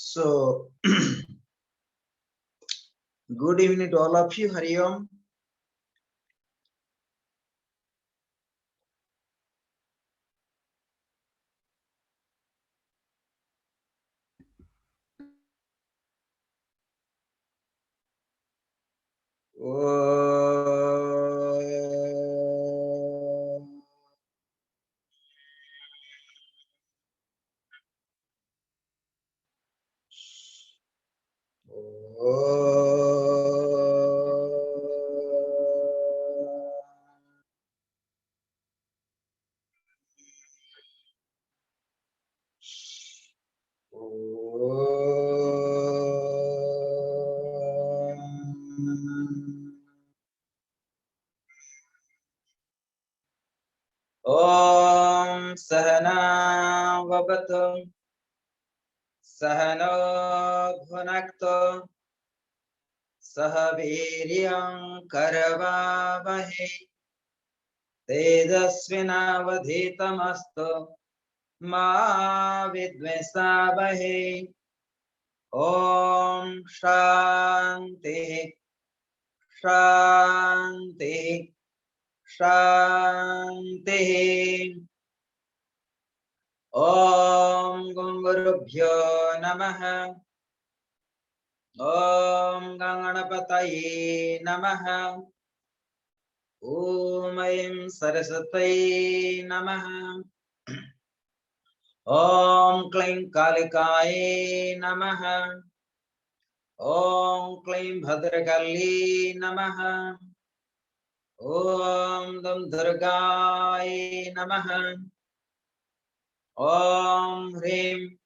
So, good evening to all of you. Hari Om. Om Sahana Vavatu Sahano Bhunakto Sahaviryam Karavavahe Tejasvinavadhitamastu Ma Vidvesavahe. Om Shanti Shanti Shanti. Om Gurubhyo Namaha. Om Ganganapataye Namaha. Om Aim Saraswati Namaha. Om Klim Kalikaye Namaha. Om Klim Bhadrakalli Namaha. Om Dam Durgaye Namaha. Om Hrim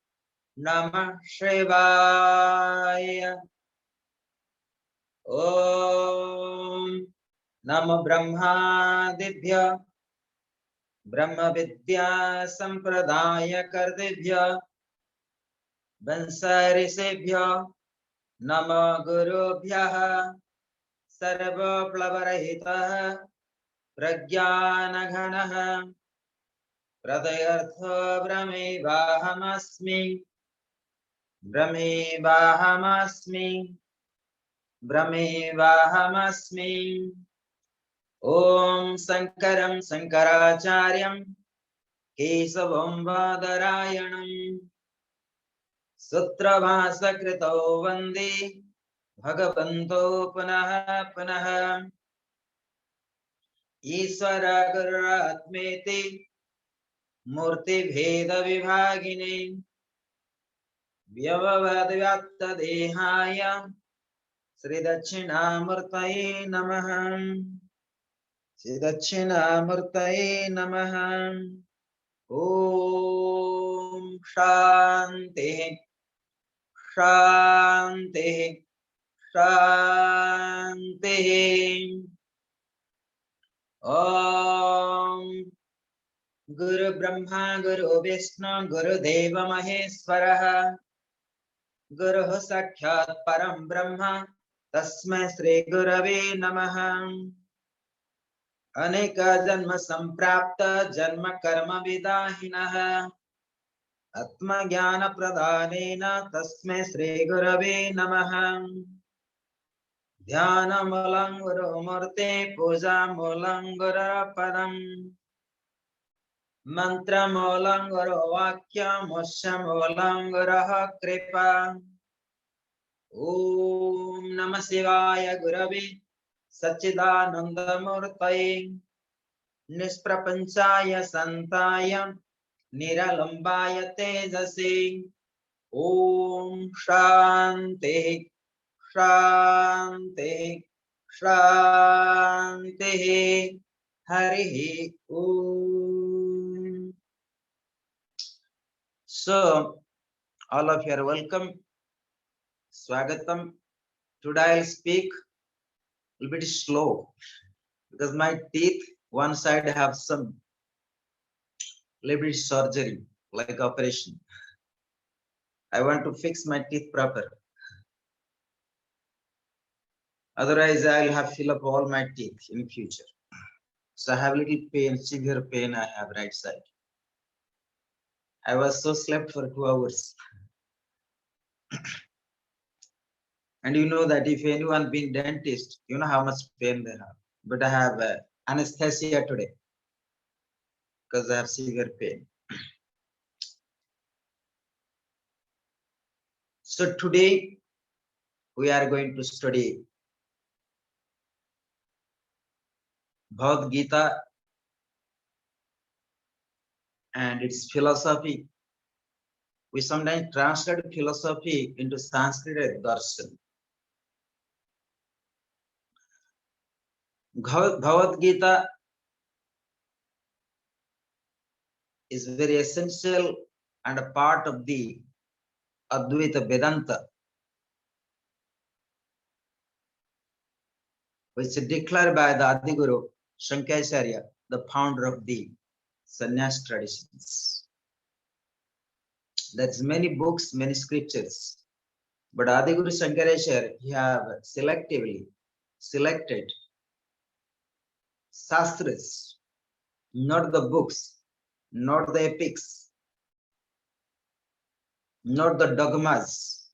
Namah Shivaya. Om Namo Brahma Dibhya Brahma Vidya Sampradaya Kardibhya Vansarisebhya Namo Guru Bhyaha Sarva Plavarahitaha Pragyana Ghanaha Pradayartha Brahme Vahamasmi Brahme Vahamasmi Brahme Vahamasmi. Om Sankaram Sankaracharyam Kesavam Vadarayanam Sutravasa Krito Vande Bhagavanto Punaha Punaha Iswara Gururatmeti Murti Bheda Vibhagine Vyavavadvyatta Dehaya Sri Dakshinamurtaye Namaha. Sri Dakshinamurtaye Namaha. Om Shanti Shanti Shanti. Om Guru Brahma Guru Vishnu Guru Deva Maheswaraha Guru Sakshat Param Brahma Tasmai Shri Gurave Namaha. Aneka Janma Samprapta Janma Karma Vidahinaha Atma Jnana Pradhanena Tasmai Shri Gurave Namaha. Dhyana Mulang Guru Murte Puja Mulang Guru Padam Mantra Mulang Guru Vakya Musha Mulang Guru Kripa. Om Namah Shivaya Gurave Sachidanandamurtaye Nisprapanchaya Santaya Niralambaya Tejase. Om Shanti Shanti Shanti. Hari Om. So, all of you are welcome. Swagatam. Today I'll speak a little bit slow because my teeth one side have some little bit surgery like operation. I want to fix my teeth proper. Otherwise, I'll have fill up all my teeth in future. So I have little pain, severe pain I have right side. I was so slept for 2 hours. And you know that if anyone been dentist, you know how much pain they have. But I have anesthesia today because I have severe pain. So today we are going to study Bhagavad Gita and its philosophy. We sometimes translate philosophy into Sanskrit as darshan. Bhagavad Gita is very essential and a part of the Advaita Vedanta, which is declared by the Adiguru Shankaracharya, the founder of the Sannyas traditions. There's many books, many scriptures, but Adiguru Shankaracharya, he have selectively selected Shastras, not the books, not the epics, not the dogmas,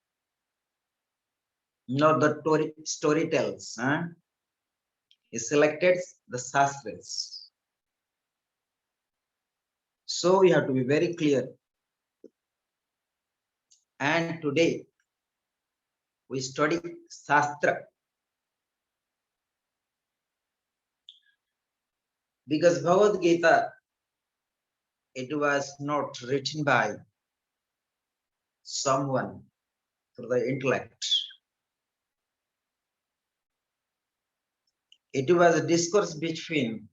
not the storytells. He selected the Shastras. So you have to be very clear. And today we study Shastra because Bhagavad Gita, it was not written by someone through the intellect. It was a discourse between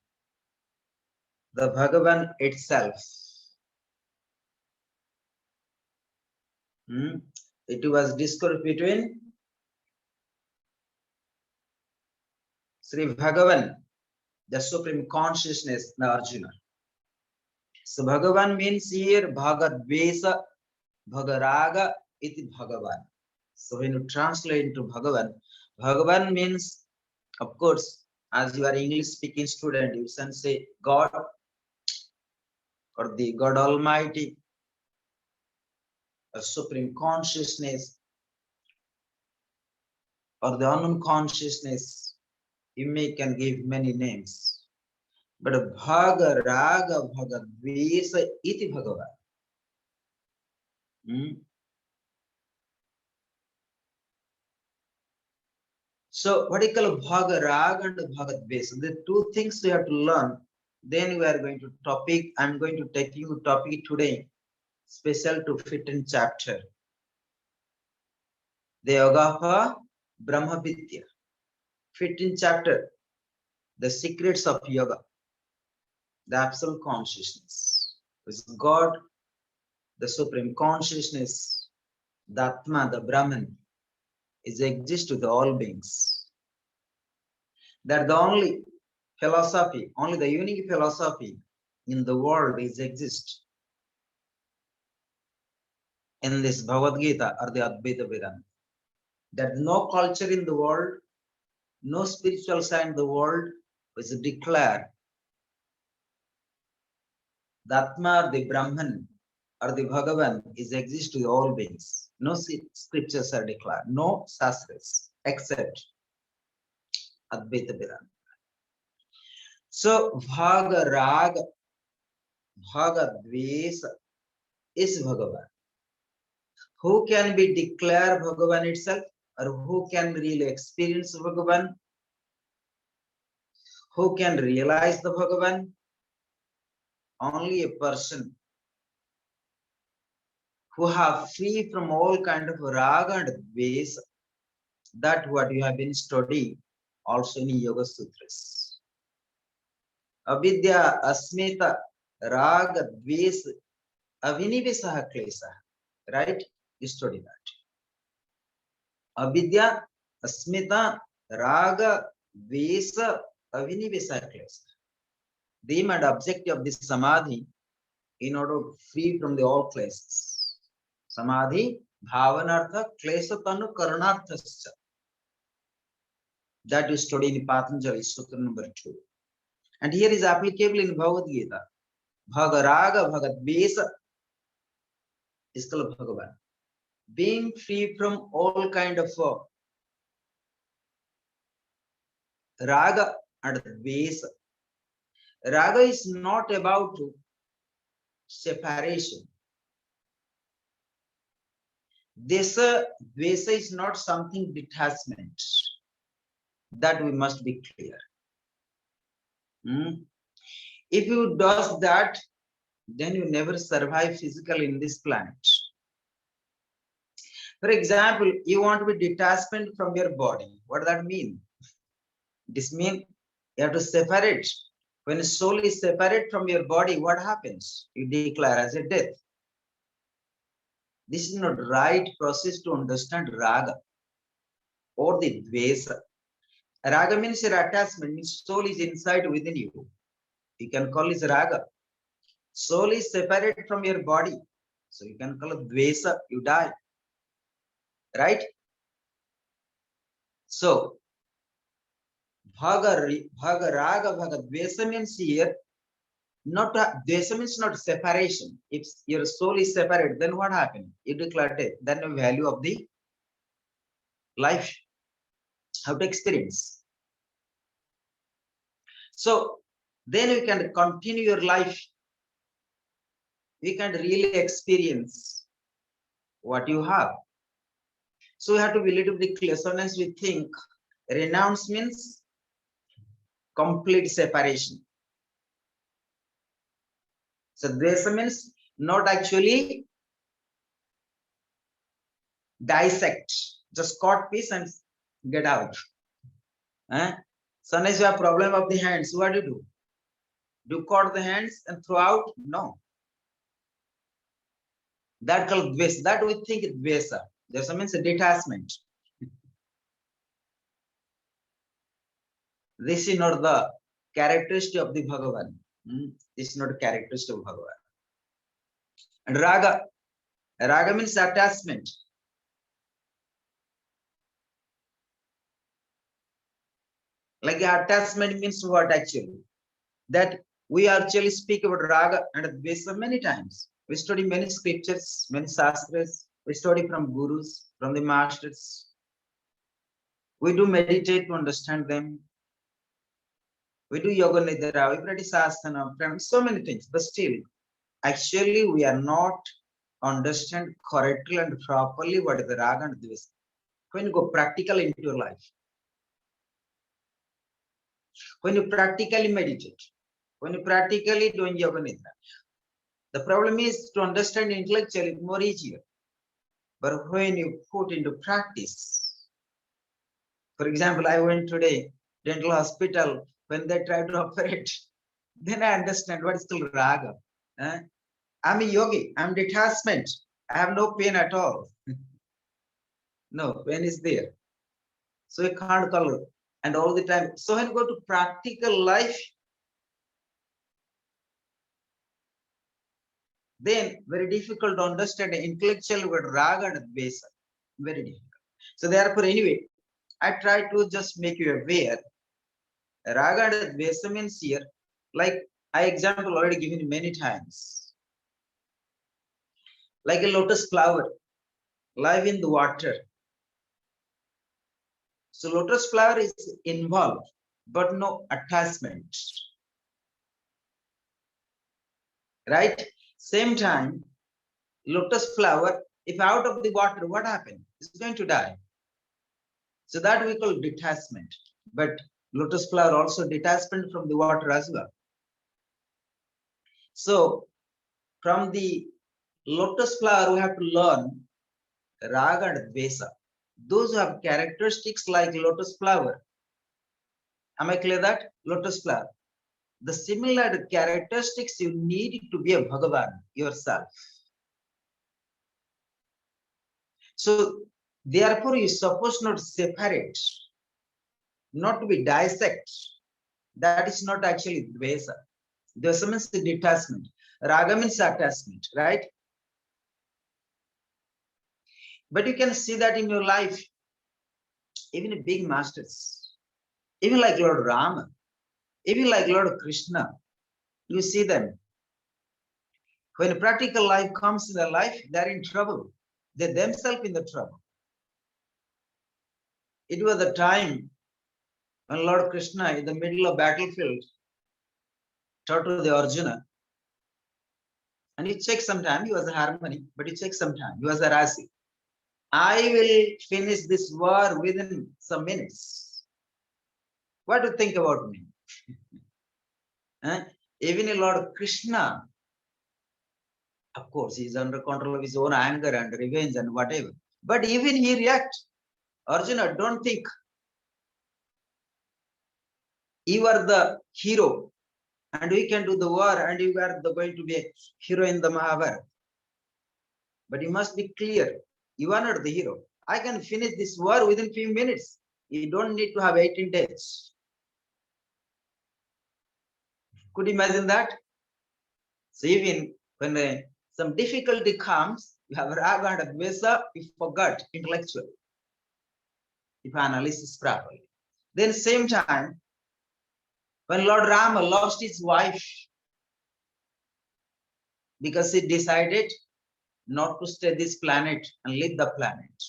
the Bhagavan itself. It was discourse between Sri Bhagavan, the Supreme Consciousness, and Arjuna. So Bhagavan means here Bhagadvesa, Bhagaraga, iti Bhagavan. So when you translate into Bhagavan, Bhagavan means, of course, as you are English speaking student, you can say God or the God Almighty, a Supreme Consciousness, or the unknown consciousness. You can give many names. But Bhaga Raga Bhagadvesa iti Bhagavan. So what you call Bhaga Raga and Bhagadvesa, the two things we have to learn. Then we are going to topic. I'm going to take you topic today, special to 15th chapter. The Yoga Brahma Vidya. 15th chapter, the secrets of yoga, the absolute consciousness, which is God, the supreme consciousness, the Atma, the Brahman, is exist with all beings. That the only philosophy, only the unique philosophy in the world is exist in this Bhagavad Gita or the Advaita Vedanta. That no culture in the world, no spiritual science in the world is declared the Atma or the Brahman or the Bhagavan is exist with all beings. No scriptures are declared, no Shastras except Advaita Vedanta. So Bhaga Raga, Bhaga Dvesa is Bhagavan. Who can be declared Bhagavan itself, or who can really experience Bhagavan? Who can realize the Bhagavan? Only a person who have free from all kind of raga and dvesa. That what you have been studying also in Yoga Sutras. Avidya, Asmita, Raga, Dvesa, Avinivesaha Klesa. Right? You study that. Avidya, Asmita, Raga, Dvesa, Avinivesaha Klesa. The aim and objective of this Samadhi in order to free from the all classes. Samadhi, Bhavanartha, Klesa Tanu Karanarthascha. That you study in Patanjali Sutra number 2. And here is applicable in Bhagavad Gita. Bhagaraga, Bhagadvesa is called Bhagavan. being free from all kind of raga and dvesa. Raga is not about separation. Dvesa is not something detachment. That we must be clear. If you do that, then you never survive physically in this planet. For example, you want to be detachment from your body. What does that mean? This means you have to separate. When soul is separate from your body, what happens? You declare as a death. This is not right process to understand raga or the dvesa. Raga means your attachment, means soul is inside within you. You can call it raga. Soul is separate from your body. So you can call it dvesa, you die. Right? So, raga, bhaga, dvesa means here, not dvesa means not separation. If your soul is separate, then what happened? You declare death. Then the value of the life, how to experience. So then you can continue your life. We can really experience what you have. So we have to be a little bit clear. Sometimes we think renounce means complete separation. So dvesa means not actually dissect, just cut piece and get out. Sometimes you have problem of the hands. What do? Do you cut the hands and throw out? No. That called dvesa. That we think is dvesa. Dvesa means a detachment. This is not the characteristic of the Bhagavan. This is not a characteristic of Bhagavan. And raga means attachment. Like attachment means what actually? That we actually speak about raga and dvesa many times. We study many scriptures, many shastras. We study from gurus, from the masters. We do meditate to understand them. We do yoga nidra, we practice asana, so many things. But still, actually, we are not understand correctly and properly what is the raga and dvesa. When you go practically into your life, when you practically meditate, when you practically doing yoga nidra, the problem is to understand intellectually more easier. But when you put into practice, for example, I went today dental hospital. When they try to operate, then I understand what is called raga. I'm a yogi. I'm detachment. I have no pain at all. No, pain is there. So you can't call it. And all the time. So when you go to practical life, then very difficult to understand intellectual word raga and dvesa. Very difficult. So therefore, anyway, I try to just make you aware. Raga and dvesa means here, like I example already given many times. Like a lotus flower, live in the water. So lotus flower is involved, but no attachment. Right? Same time, lotus flower, if out of the water, what happened? It's going to die. So that we call detachment. But lotus flower also detachment from the water as well. So from the lotus flower, we have to learn raga and dvesa. Those who have characteristics like lotus flower. Am I clear that? Lotus flower. The similar characteristics you need to be a Bhagavan yourself. So therefore, you suppose not separate, not to be dissect. That is not actually dvesa. Dvesa means the detachment. Raga means attachment, right? But you can see that in your life, even big masters, even like Lord Rama, even like Lord Krishna, you see them. When practical life comes in their life, they're in trouble. They themselves in the trouble. It was the time when Lord Krishna, in the middle of battlefield, taught to the Arjuna, and it takes some time. He was a harmony, but it takes some time. He was a Rasi. I will finish this war within some minutes. What do you think about me? Even Lord Krishna, of course, he is under control of his own anger and revenge and whatever. But even he reacts. Arjuna, don't think you are the hero and we can do the war and you are going to be a hero in the Mahabharata. But you must be clear, you are not the hero. I can finish this war within few minutes. You don't need to have 18 days. Could you imagine that? So even when some difficulty comes, you have raga and dvesa, you forgot intellectually, if analysis properly. Then same time, when Lord Rama lost his wife because he decided not to stay this planet and leave the planet.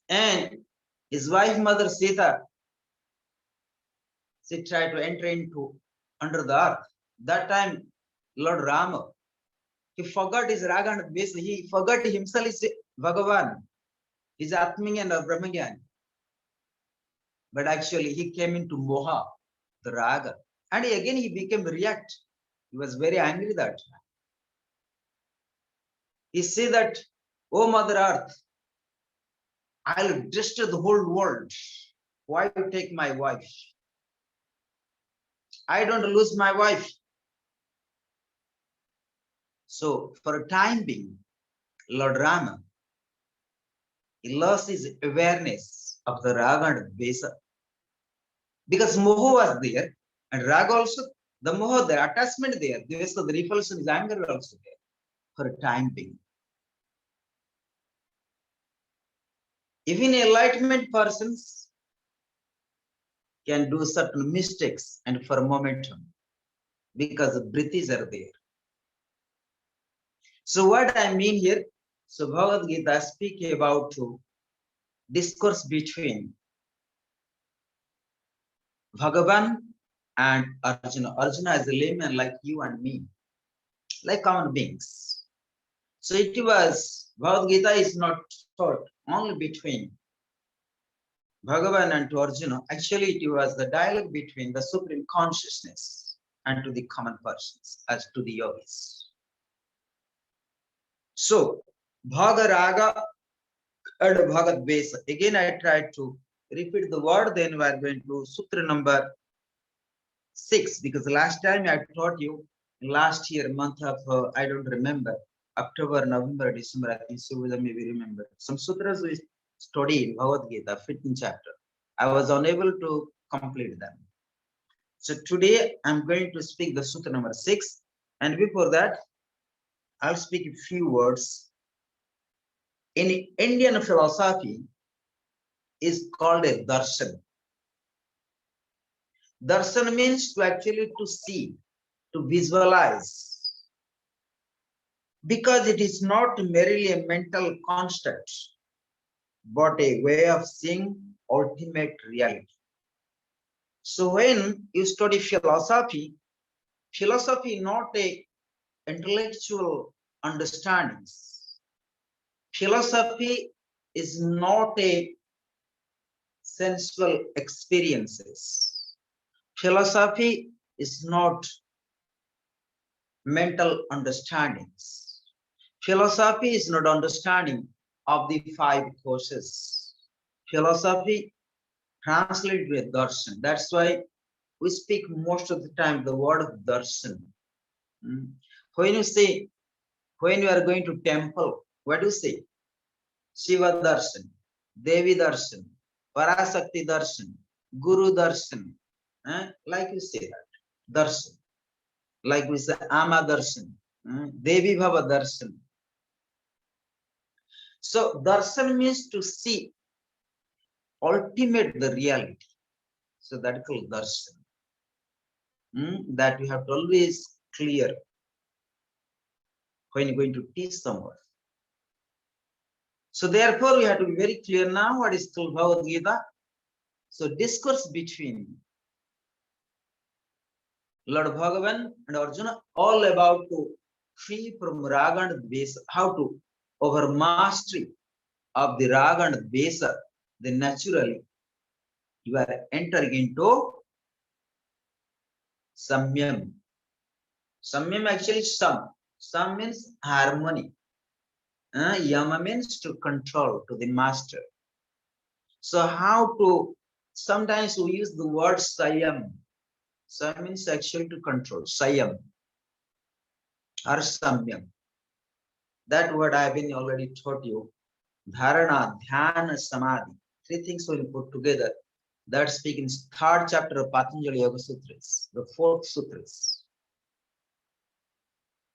And his wife, Mother Sita, she tried to enter into under the earth. That time, Lord Rama, he forgot his raga and dvesa. He forgot himself is Bhagavan, his Atming and Brahmagyan. But actually, he came into moha, the raga. And again, he became react. He was very angry that time. He said that, oh Mother Earth, I'll destroy the whole world. Why you take my wife? I don't lose my wife. So for a time being, Lord Rama, he lost his awareness of the raga and dvesa. Because moha was there, and raga also, the moha, the attachment there, dvesa, the repulsion, is anger also there for a time being. Even enlightenment persons can do certain mistakes and for momentum because the brittis are there. So what I mean here, so Bhagavad Gita speak about discourse between Bhagavan and Arjuna. Arjuna is a layman like you and me, like common beings. So it was, Bhagavad Gita is not taught only between Bhagavan and to Arjuna. Actually, it was the dialogue between the Supreme Consciousness and to the common persons, as to the yogis. So, Bhaga Raga and Bhaga Dvesa. Again, I tried to repeat the word, then we are going to Sutra number 6, because last time I taught you, last year, month of, I don't remember, October, November, December, I think so, maybe remember. Some sutras we studied in Bhagavad Gita, 15th chapter. I was unable to complete them. So today I'm going to speak the Sutra number 6, and before that, I'll speak a few words. In Indian philosophy, is called a darshan. Darshan means to actually to see, to visualize, because it is not merely a mental construct, but a way of seeing ultimate reality. So when you study philosophy, philosophy not a intellectual understandings. Philosophy is not a sensual experiences. Philosophy is not mental understandings. Philosophy is not understanding of the 5 courses. Philosophy translated with darshan. That's why we speak most of the time the word of darshan. When you say, when you are going to temple, what do you say? Shiva darshan, Devi darshan, Parasakti darshan, Guru darshan. Like you say that, darshan. Like we say Ama darshan, Devi Bhava darshan. So darshan means to see, ultimate the reality. So that is called darshan. That we have to always clear. when you're going to teach someone. So therefore, we have to be very clear now what is called Bhagavad Gita. So discourse between Lord Bhagavan and Arjuna, all about to free from raga and dvesa, how to over mastery of the raga and dvesa, then naturally you are entering into samyam. Samyam actually Sam means harmony. Yama means to control, to the master. So how to, sometimes we use the word sayam. Sayam means actually to control, sayam or samyam. That word I have been already taught you. Dharana, dhyana, samadhi. Three things will put together. That speak in third chapter of Patanjali Yoga Sutras, the fourth sutras.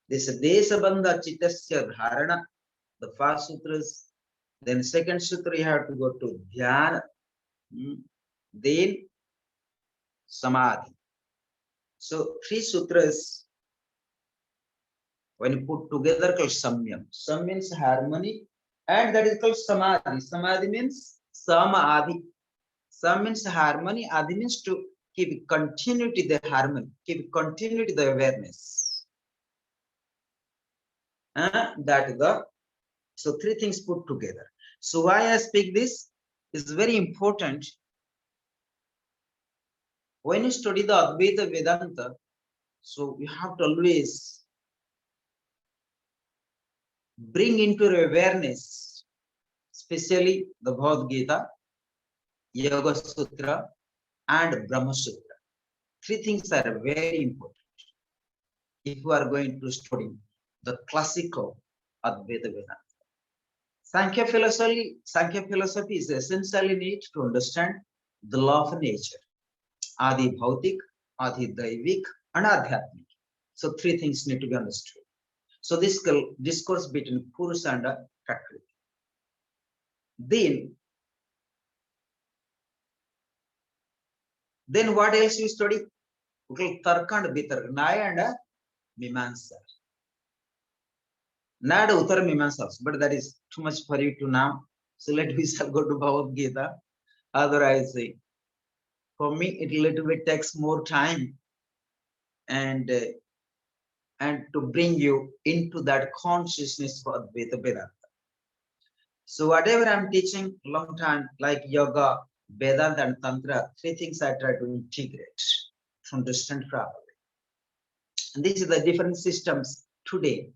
This Desabandha Chittasya Dharana, the first sutras. Then second sutra you have to go to dhyana, then samadhi. So three sutras, when you put together, called samyam. Sam means harmony, and that is called samadhi. Samadhi means samadhi. Sam means harmony. Adi means to keep continuity the harmony, keep continuity the awareness. That is the, so three things put together. So why I speak this is very important. When you study the Advaita Vedanta, so you have to always bring into your awareness, especially the Bhagavad Gita, Yoga Sutra, and Brahma Sutra. Three things are very important if you are going to study the classical Advaita Vedanta. Sankhya philosophy is essentially need to understand the law of nature, Adi Bhautik, Adi Daivik, and Adhyatmik. So three things need to be understood. So this discourse between Purusha and Prakriti. Then what else you study? Okay, Tarka and Vitarka, Naya and Mimamsa. Not Uttar Mimamsa, but that is too much for you to now. So let me go to Bhagavad Gita. Otherwise, for me, it little bit takes more time and to bring you into that consciousness for Advaita Vedanta. So whatever I'm teaching long time, like yoga, Vedanta and Tantra, three things I try to integrate to understand properly. And these are the different systems today.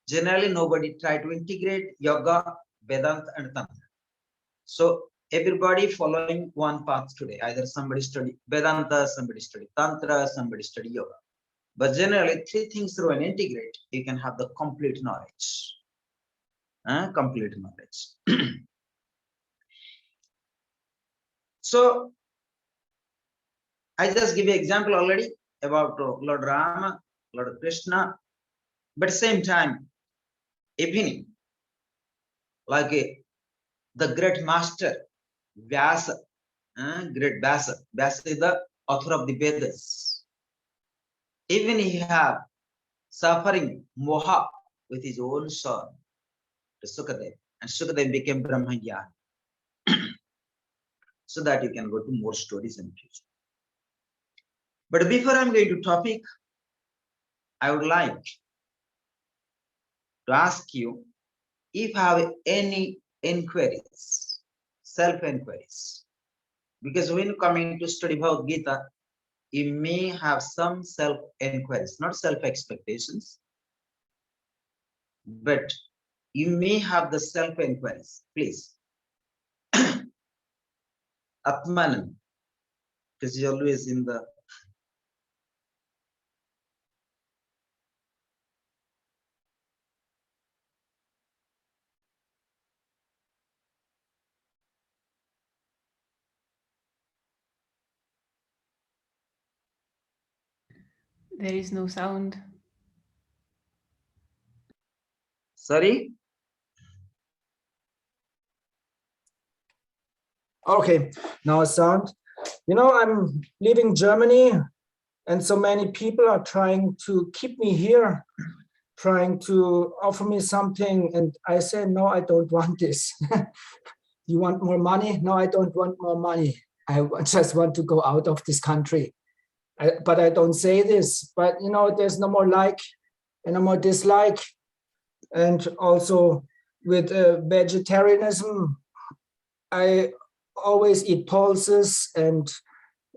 Generally, nobody try to integrate yoga, Vedanta and Tantra. So everybody following one path today. Either somebody study Vedanta, somebody study Tantra, somebody study yoga. But generally, three things through and integrate, you can have the complete knowledge. Complete knowledge. So I just give you example already about Lord Rama, Lord Krishna, but same time, evening, like the great master Vyasa, great Vyasa. Vyasa is the author of the Vedas. Even he have suffering moha with his own son, Sukadev, and Sukadev became Brahmanya. So that you can go to more stories in the future. But before I'm going to topic, I would like to ask you if you have any inquiries, self-inquiries. Because when you come in to study Bhagavad Gita, you may have some self-inquiries, not self-expectations, but you may have the self-inquiries. Please. Atmanan, because you're always in the There is no sound. Sorry? Okay, now a sound. You know, I'm leaving Germany, and so many people are trying to keep me here trying to offer me something, and I say, no, I don't want this. You want more money? No, I don't want more money. I just want to go out of this country. But I don't say this. But there's no more like and no more dislike. And also with vegetarianism, I always eat pulses and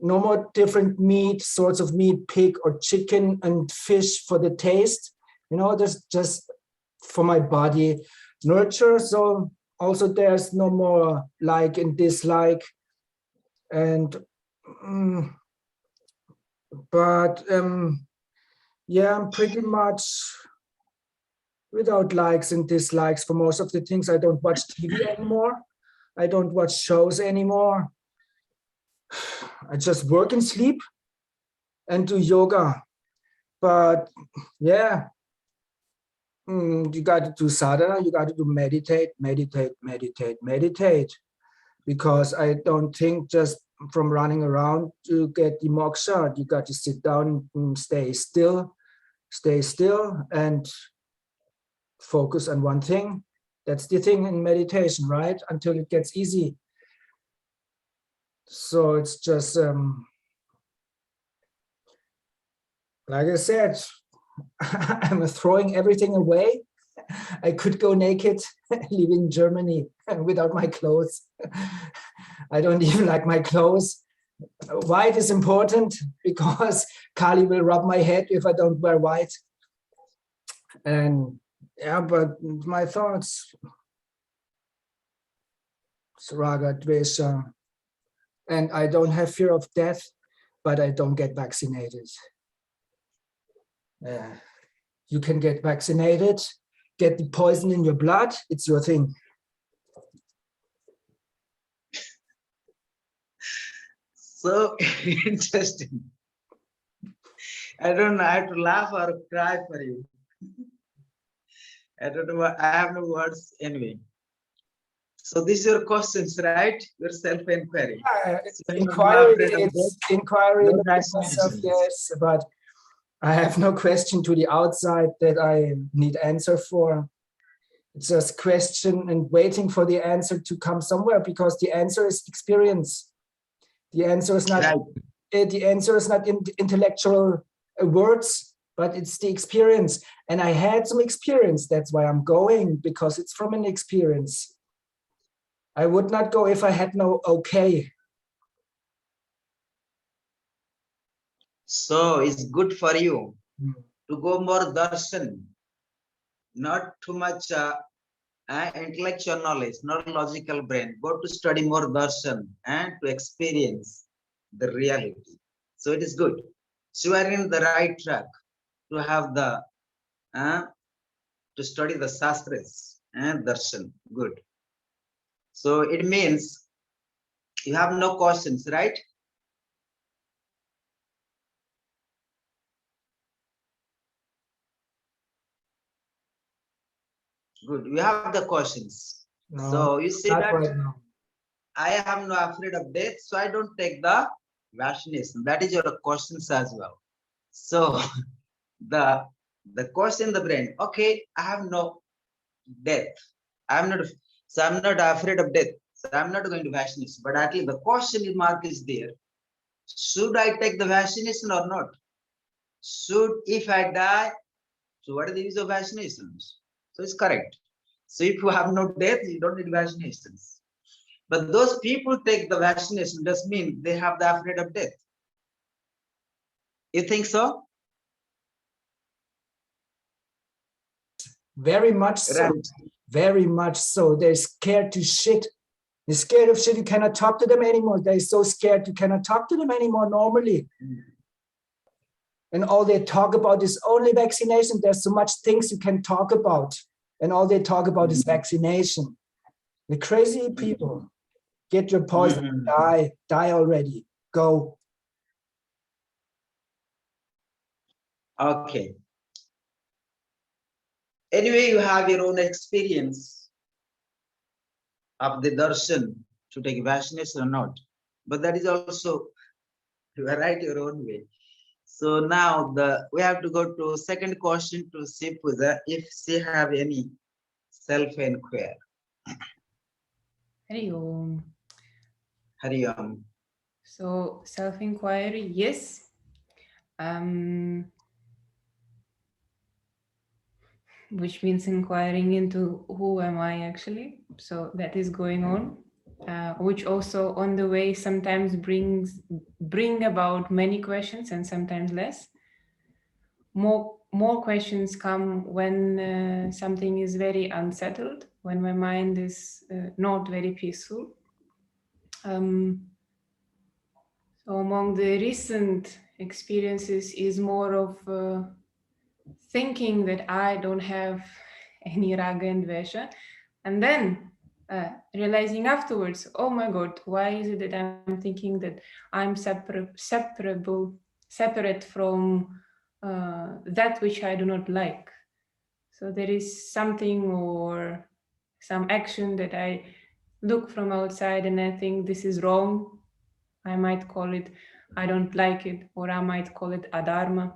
no more different meat, sorts of meat, pig or chicken and fish for the taste. There's just for my body nurture. So also there's no more like and dislike. And yeah, I'm pretty much without likes and dislikes for most of the things. I don't watch TV anymore. I don't watch shows anymore. I just work and sleep and do yoga. But yeah, you got to do sadhana, you got to do meditate, because I don't think just from running around to get the moksha. You got to sit down and stay still and focus on one thing. That's the thing in meditation, right? Until it gets easy. So it's just, like I said, I'm throwing everything away. I could go naked, leaving Germany without my clothes. I don't even like my clothes. White is important because Kali will rub my head if I don't wear white. And yeah, but my thoughts, Raga, Dvesha, and I don't have fear of death, but I don't get vaccinated. You can get vaccinated, get the poison in your blood, it's your thing. So interesting. I don't know, I have to laugh or cry for you. I don't know, I have no words anyway. So these are your questions, right? Your self-inquiry. So Inquiry, it's inquiry no about myself, yes, but I have no question to the outside that I need answer for. It's just question and waiting for the answer to come somewhere, because the answer is experience. The answer is not right. The answer is not in intellectual words, but it's the experience. And I had some experience. That's why I'm going, because it's from an experience. I would not go if I had no okay. So it's good for you to go more darshan, not too much intellectual knowledge, not logical brain. Go to study more darshan and to experience the reality. So it is good. So you are in the right track to have the to study the shastras and darshan. Good. So it means you have no questions, right? Good. You have the questions. No, so you see that right now. I am not afraid of death, so I don't take the vaccination. That is your questions as well. So the question in the brain, okay, I have no death. I'm not afraid of death. So I'm not going to vaccination. But at least the question mark is there. Should I take the vaccination or not? Should, if I die, so what is the use of vaccinations? So it's correct. So if you have no death, you don't need vaccinations. But those people take the vaccination does mean they have the afraid of death. You think so? Very much so. Right. Very much so. They're scared to shit. They're scared of shit. You cannot talk to them anymore. They're so scared you cannot talk to them anymore normally. And all they talk about is only vaccination. There's so much things you can talk about. And all they talk about is vaccination. The crazy people. Get your poison, die already, go. Okay. Anyway, you have your own experience of the darshan to take vaccination or not. But that is also, you are right your own way. So now we have to go to second question to see Pooja if she have any self-inquiry. Hari Om. Hari Om. So self-inquiry, yes. Which means inquiring into who am I actually. So that is going on, which also on the way sometimes bring about many questions and sometimes less. More questions come when something is very unsettled, when my mind is not very peaceful. So among the recent experiences is more of thinking that I don't have any raga and vesha, and then realizing afterwards, oh my God, why is it that I'm thinking that I'm separate from that which I do not like? So there is something or some action that I look from outside and I think this is wrong. I might call it, I don't like it, or I might call it adharma.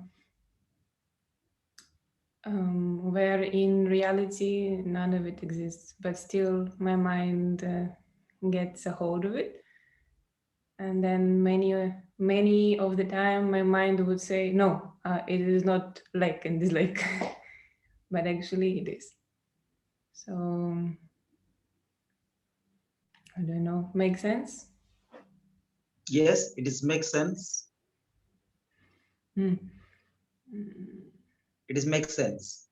Where in reality, none of it exists, but still my mind gets a hold of it. And then many of the time, my mind would say, no, it is not like and dislike, but actually it is. So, I don't know, make sense? Yes, it is makes sense. Mm. It is makes sense.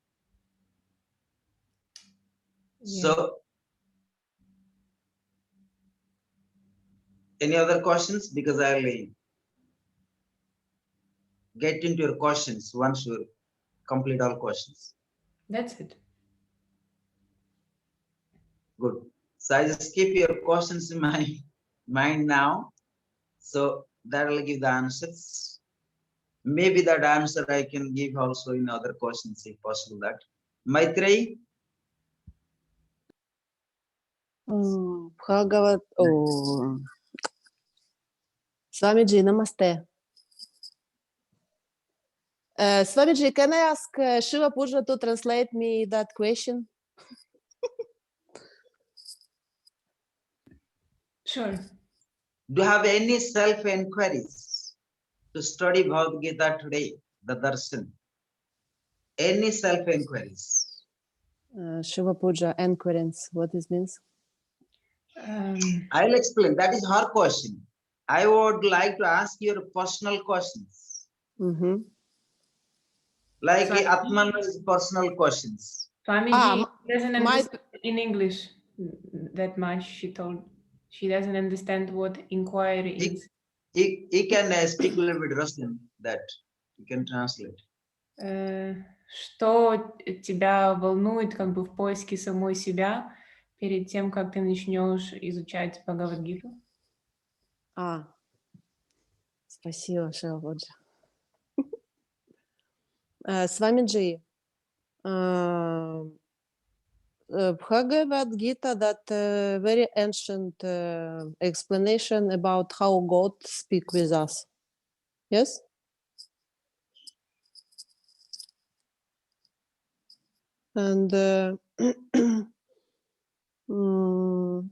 Yeah. So, any other questions? Because I'll get into your questions once you complete all questions. That's it. Good. So I just keep your questions in my mind now. So that will give the answers. Maybe that answer I can give also in other questions if possible. That Maitreyi. Bhagavad. Swamiji, namaste. Swamiji, can I ask Shiva Puja to translate me that question? Sure. Do you have any self-inquiries to study Bhagavad Gita today, the darshan? Any self-inquiries? Shiva Puja, inquiries, what this means? I'll explain. That is her question. I would like to ask your personal questions. Mm-hmm. Like Swami- Atman's personal questions. Swamiji doesn't my- understand in English that much, she told. She doesn't understand what inquiry is. He can speak a little bit Russian, that you can translate. Что тебя волнует как бы в поиске самой себя перед тем, как ты начнешь изучать Бхагавад-гиту? Спасибо, Shiva Puja. Swamiji, Bhagavad Gita, that very ancient explanation about how God speak with us. Yes? And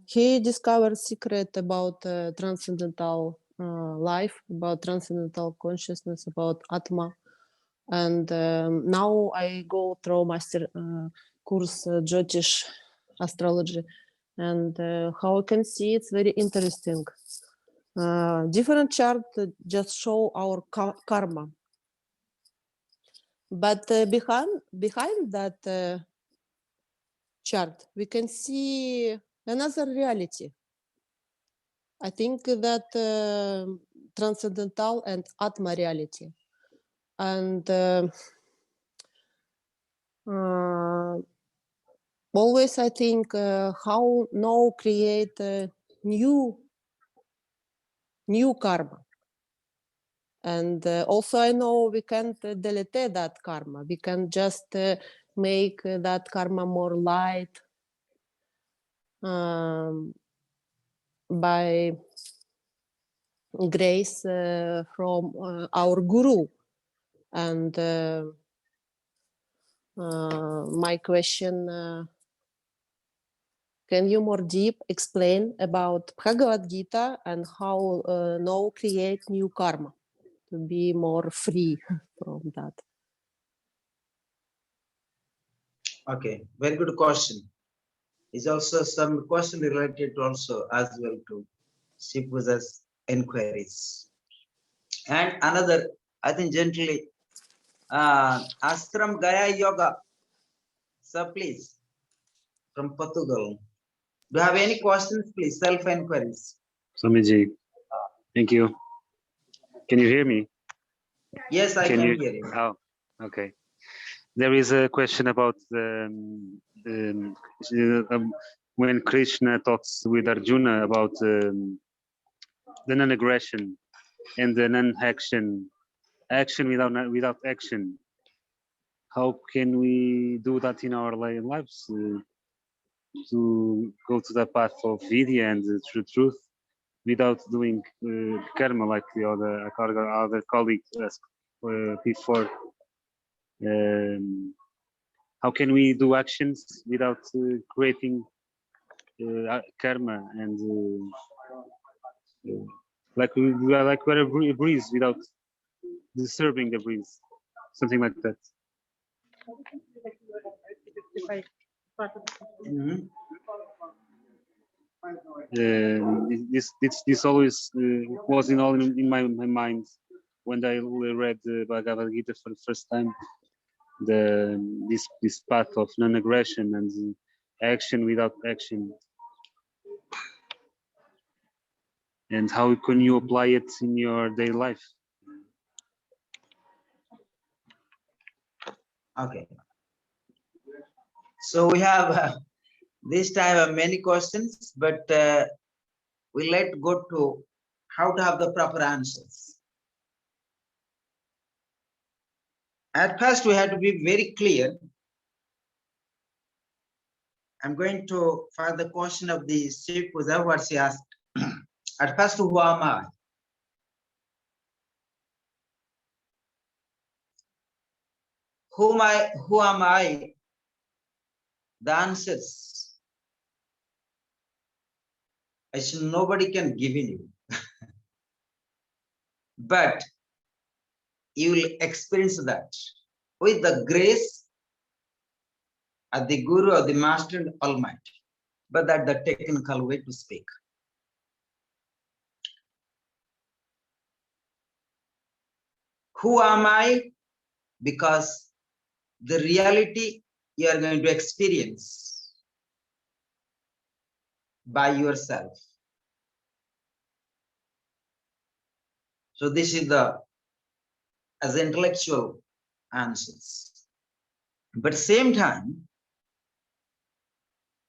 he discovered secret about transcendental life, about transcendental consciousness, about Atma. And now I go through master course Jyotish astrology, and how I can see it's very interesting. Different chart just show our karma, but behind that chart we can see another reality. I think that transcendental and Atma reality, and always I think how now create new karma, and also I know we can't delete that karma. We can just make that karma more light by grace from our guru. And my question, can you more deep explain about Bhagavad Gita and how now create new karma to be more free from that? Okay, very good question. Is also some question related also as well to Shipuja's inquiries. And another, I think gently, Astram Gaya Yoga. So please, from Portugal. Do you have any questions, please? Self-inquiries. Swamiji, thank you. Can you hear me? Yes, I can hear you. Oh, okay. There is a question about when Krishna talks with Arjuna about the non-aggression and the non-action, action without action. How can we do that in our lives to go to the path of Vidya and the true truth without doing karma like the other colleague asked before? How can we do actions without creating karma and like we're a breeze without disturbing the breeze, something like that. Mhm. This always was in my mind when I read the Bhagavad Gita for the first time. This path of non-aggression and action without action, and how can you apply it in your daily life? Okay. So we have this time many questions, but we let go to how to have the proper answers. At first, we have to be very clear. I'm going to find the question of the Shipuja, what she asked. At first, who am I? Who am I? The answers, actually, nobody can give in you. But you will experience that with the grace of the Guru or the Master and Almighty. But that's the technical way to speak. Who am I? Because the reality you are going to experience by yourself. So this is the as intellectual answers. But same time,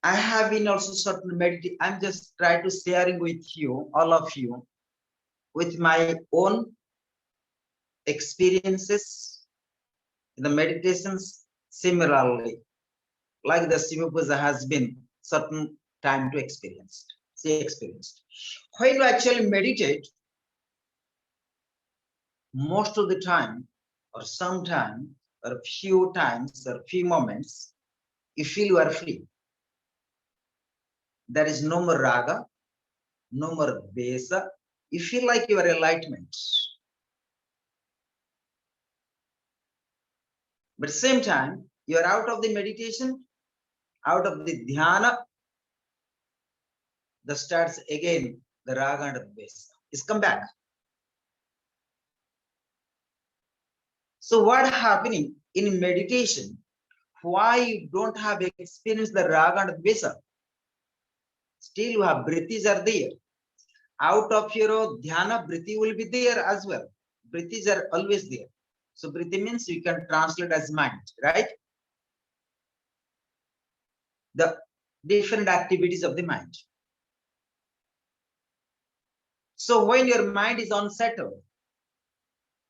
I have been also certain meditation. I'm just trying to sharing with you, all of you, with my own experiences, the meditations similarly, like the Shivapuja has been certain time to experience. She experienced. When you actually meditate, most of the time, or sometime, or few times, or few moments, you feel you are free. There is no more raga, no more dvesa. You feel like you are enlightenment. But same time, you are out of the meditation, out of the dhyana, the starts again, the raga and dvesa is come back. So what happening in meditation? Why you don't have experienced the raga and dvesa? Still you have britis are there. Out of your dhyana, briti will be there as well. Britis are always there. So briti means you can translate as mind, right? The different activities of the mind. So when your mind is unsettled,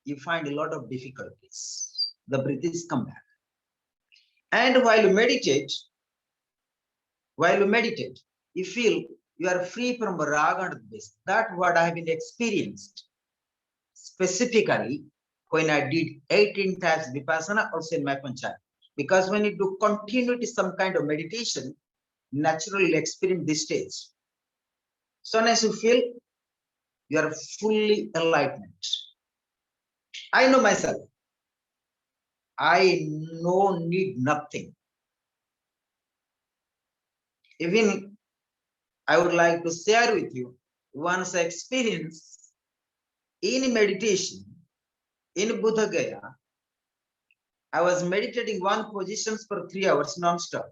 you find a lot of difficulties. The britis come back. And while you meditate, you feel you are free from raga and dvesa. That's what I have been experienced specifically when I did 18 times Vipassana also in my panchayat. Because when you do continuity some kind of meditation, naturally you'll experience this stage. So as you feel you are fully enlightened. I know myself. I no need nothing. Even I would like to share with you once I experienced in meditation in Buddha Gaya. I was meditating one position for 3 hours non-stop.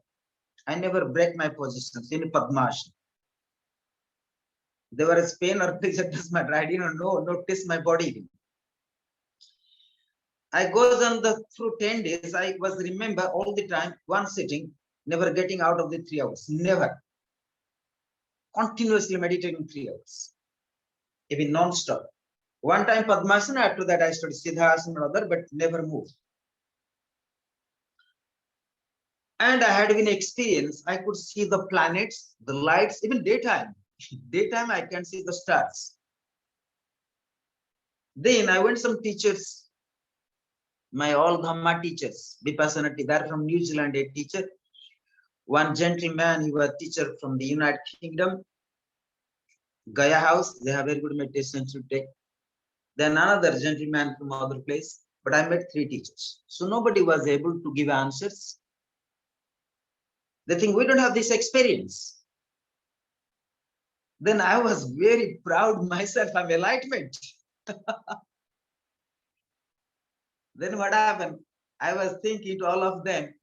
I never break my positions in Padmasana. There was pain or pleasure, does matter. I didn't know, notice my body. I goes on through 10 days. I was remember all the time, one sitting, never getting out of the 3 hours, never. Continuously meditating 3 hours, even non-stop. One time Padmasana, after that I studied Siddhasana or other, but never moved. And I had an experience, I could see the planets, the lights, even daytime. Daytime I can see the stars. Then I went some teachers, my all Dhamma teachers, Vipassana, they're from New Zealand, a teacher. One gentleman, he was a teacher from the United Kingdom, Gaya House, they have very good meditation today. Then another gentleman from other place, but I met 3 teachers. So nobody was able to give answers. They think we don't have this experience. Then I was very proud myself, I'm enlightenment. Then what happened? I was thinking to all of them,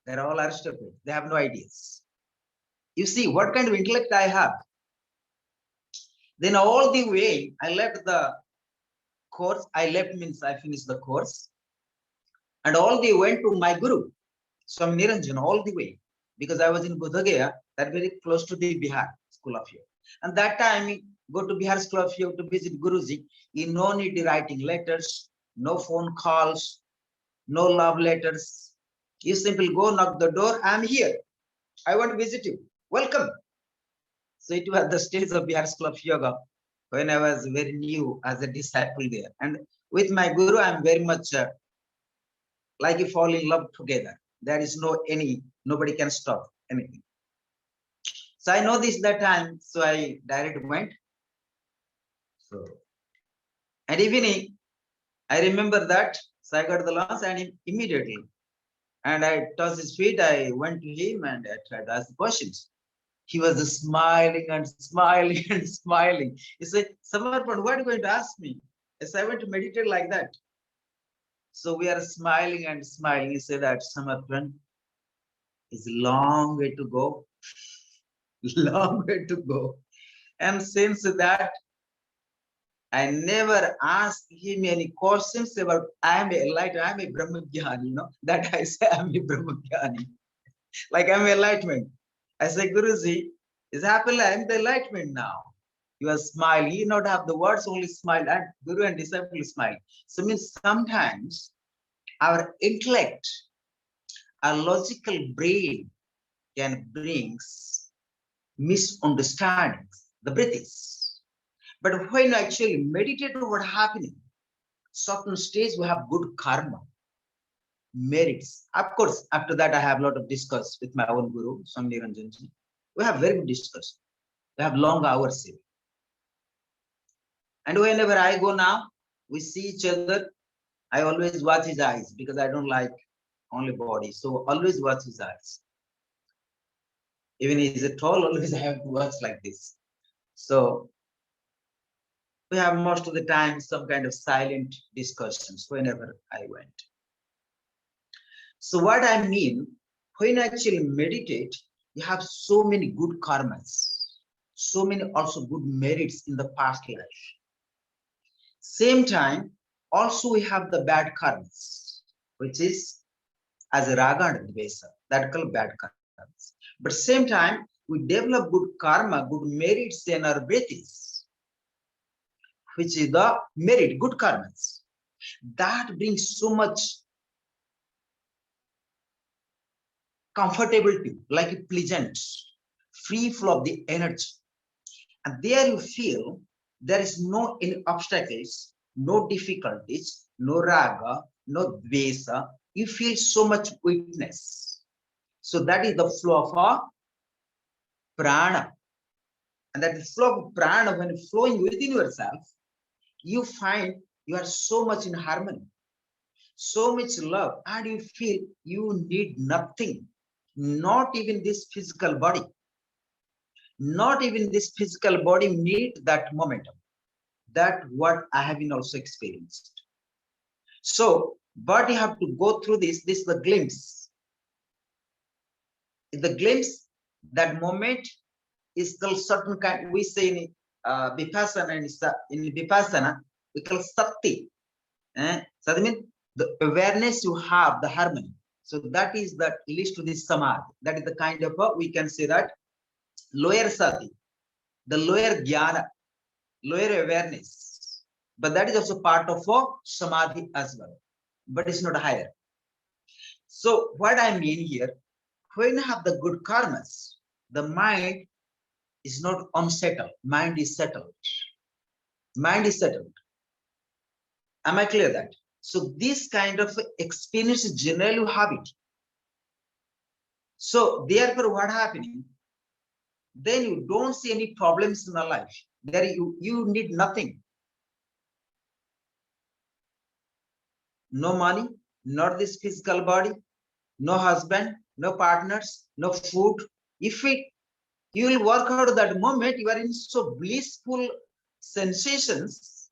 they're all Aristocrats, they have no ideas. You see what kind of intellect I have. Then all the way, I left the course, I left means I finished the course. And all the way went to my guru, Swami Niranjan, all the way. Because I was in Buddha Gaya, that very close to the Bihar School of Yoga. And that time, go to Bihar School of Yoga to visit Guruji, you no need writing letters, no phone calls, no love letters. You simply go knock the door, I'm here. I want to visit you. Welcome. So it was the stage of Bihar School of Yoga when I was very new as a disciple there. And with my guru, I'm very much like you fall in love together. There is nobody can stop anything. So I know this that time, so I directly went. So, and evening, I remember that, so I got the lunch and immediately, and I touched his feet, I went to him and I tried to ask questions. He was smiling and smiling and smiling. He said, Samarpan, what are you going to ask me? I said, I went to meditate like that. So we are smiling and smiling. He said that Samarpan is a long way to go. Long way to go. And since that, I never asked him any questions about I'm a light, I'm a Brahmagyani, you know, that I say I'm a Brahmagyani. Like I'm enlightenment. I say, Guruji, is happily I'm the enlightenment now. You are smiling, you not have the words, only smile, and Guru and disciple smile. So means sometimes our intellect, our logical brain can bring misunderstandings, the breath is. But when you actually meditate on what happening, certain stage we have good karma, merits. Of course, after that I have a lot of discuss with my own guru, Swami Niranjan. We have very good discussion. We have long hours here. And whenever I go now, we see each other. I always watch his eyes because I don't like only body. So always watch his eyes. Even he's a tall, always I have to watch like this. So we have most of the time some kind of silent discussions whenever I went. So what I mean, when I actually meditate, you have so many good karmas, so many also good merits in the past life. Same time, also we have the bad karmas, which is as a raga and dvesa, that called bad karmas. But same time, we develop good karma, good merits in our breaths, which is the merit, good karmas. That brings so much comfortability, like a pleasant, free flow of the energy. And there you feel there is no any obstacles, no difficulties, no raga, no dvesa. You feel so much witness. So that is the flow of a prana. And that flow of prana, when flowing within yourself, you find you are so much in harmony, so much love, and you feel you need nothing, not even this physical body. Not even this physical body need that momentum. That what I have been also experienced. So, but you have to go through this. This is the glimpse. The glimpse, that moment is called certain kind. We say in vipassana, in vipassana, we call sati. So that means the awareness you have, the harmony. So that is that leads to this samadhi. That is the kind of we can say that lower sati, the lower jnana, lower awareness. But that is also part of samadhi as well. But it's not higher. So what I mean here, when you have the good karmas, the mind is not unsettled. Mind is settled. Mind is settled. Am I clear that? So this kind of experience generally you have it. So therefore what happening? Then you don't see any problems in the life. There you need nothing. No money, not this physical body, no husband, no partners, no food. If you will work out of that moment, you are in so blissful sensations,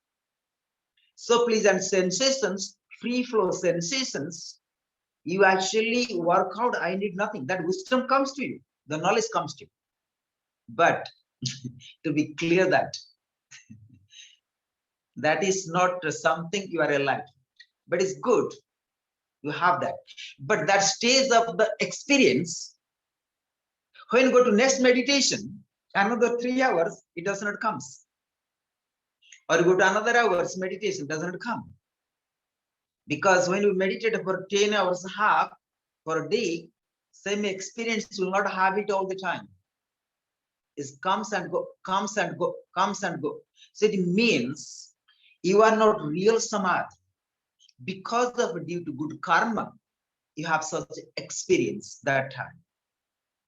so pleasant sensations, free flow sensations. You actually work out, I need nothing. That wisdom comes to you, the knowledge comes to you. But to be clear that that is not something you are alive, but it's good. You have that. But that stage of the experience, when you go to next meditation, another 3 hours, it does not come. Or you go to another hours, meditation does not come. Because when you meditate for 10 hours half for a day, same experience you will not have it all the time. It comes and go, comes and go, comes and go. So it means you are not real samadhi. Because of due to good karma, you have such experience that time.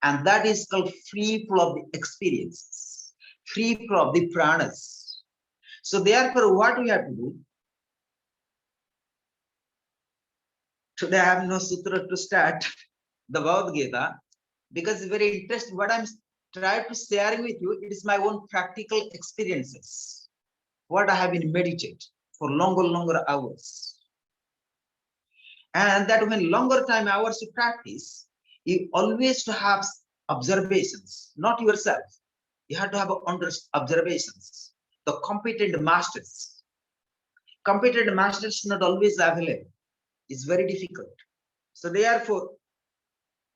And that is called free flow of the experiences, free flow of the pranas. So therefore, what we have to do? Today I have no sutra to start the Bhagavad Gita, because it's very interesting. What I'm trying to share with you, it is my own practical experiences. What I have been meditate for longer hours. And that when longer time hours you practice, you always to have observations, not yourself. You have to have observations. The competent masters. Competent masters not always available. It's very difficult. So therefore,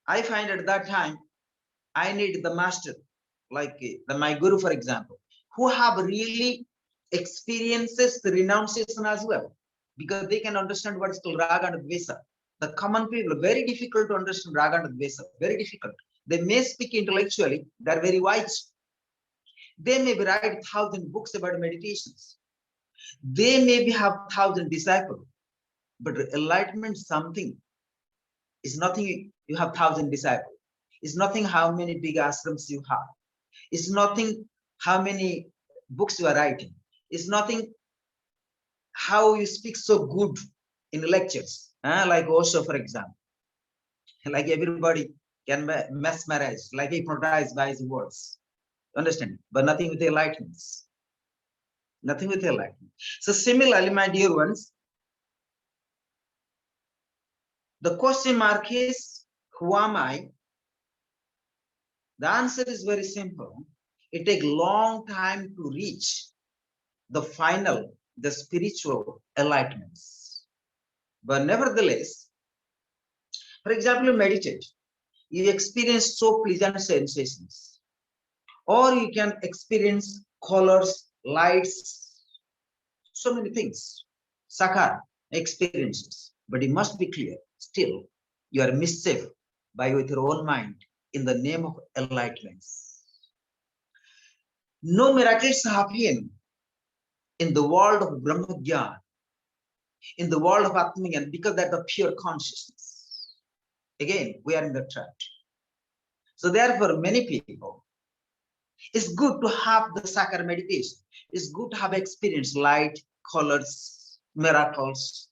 I find at that time, I need the master, like my guru, for example, who have really experiences the renunciation as well, because they can understand what is called raga and dvesa. The common people, very difficult to understand raga and dvesa, very difficult. They may speak intellectually, they're very wise. They may write 1,000 books about meditations. They maybe have 1,000 disciples, but enlightenment something is nothing. You have 1,000 disciples. It's nothing how many big ashrams you have. It's nothing how many books you are writing. It's nothing how you speak so good in lectures, like Osho, for example. Like everybody can mesmerize, like hypnotized by his words. Understand? But nothing with enlightenment. Nothing with enlightenment. So similarly, my dear ones, the question mark is, who am I? The answer is very simple. It takes long time to reach the final, the spiritual enlightenments. But nevertheless, for example, you meditate, you experience so pleasant sensations, or you can experience colors, lights, so many things, sakar experiences. But it must be clear, still, you are mischief by with your own mind in the name of enlightenments. No miracles happen in the world of Brahma Gyan. in the world of Atman, because that's the pure consciousness. Again, we are in the trap. So therefore, many people, it's good to have the Sakar meditation. It's good to have experience, light, colors, miracles.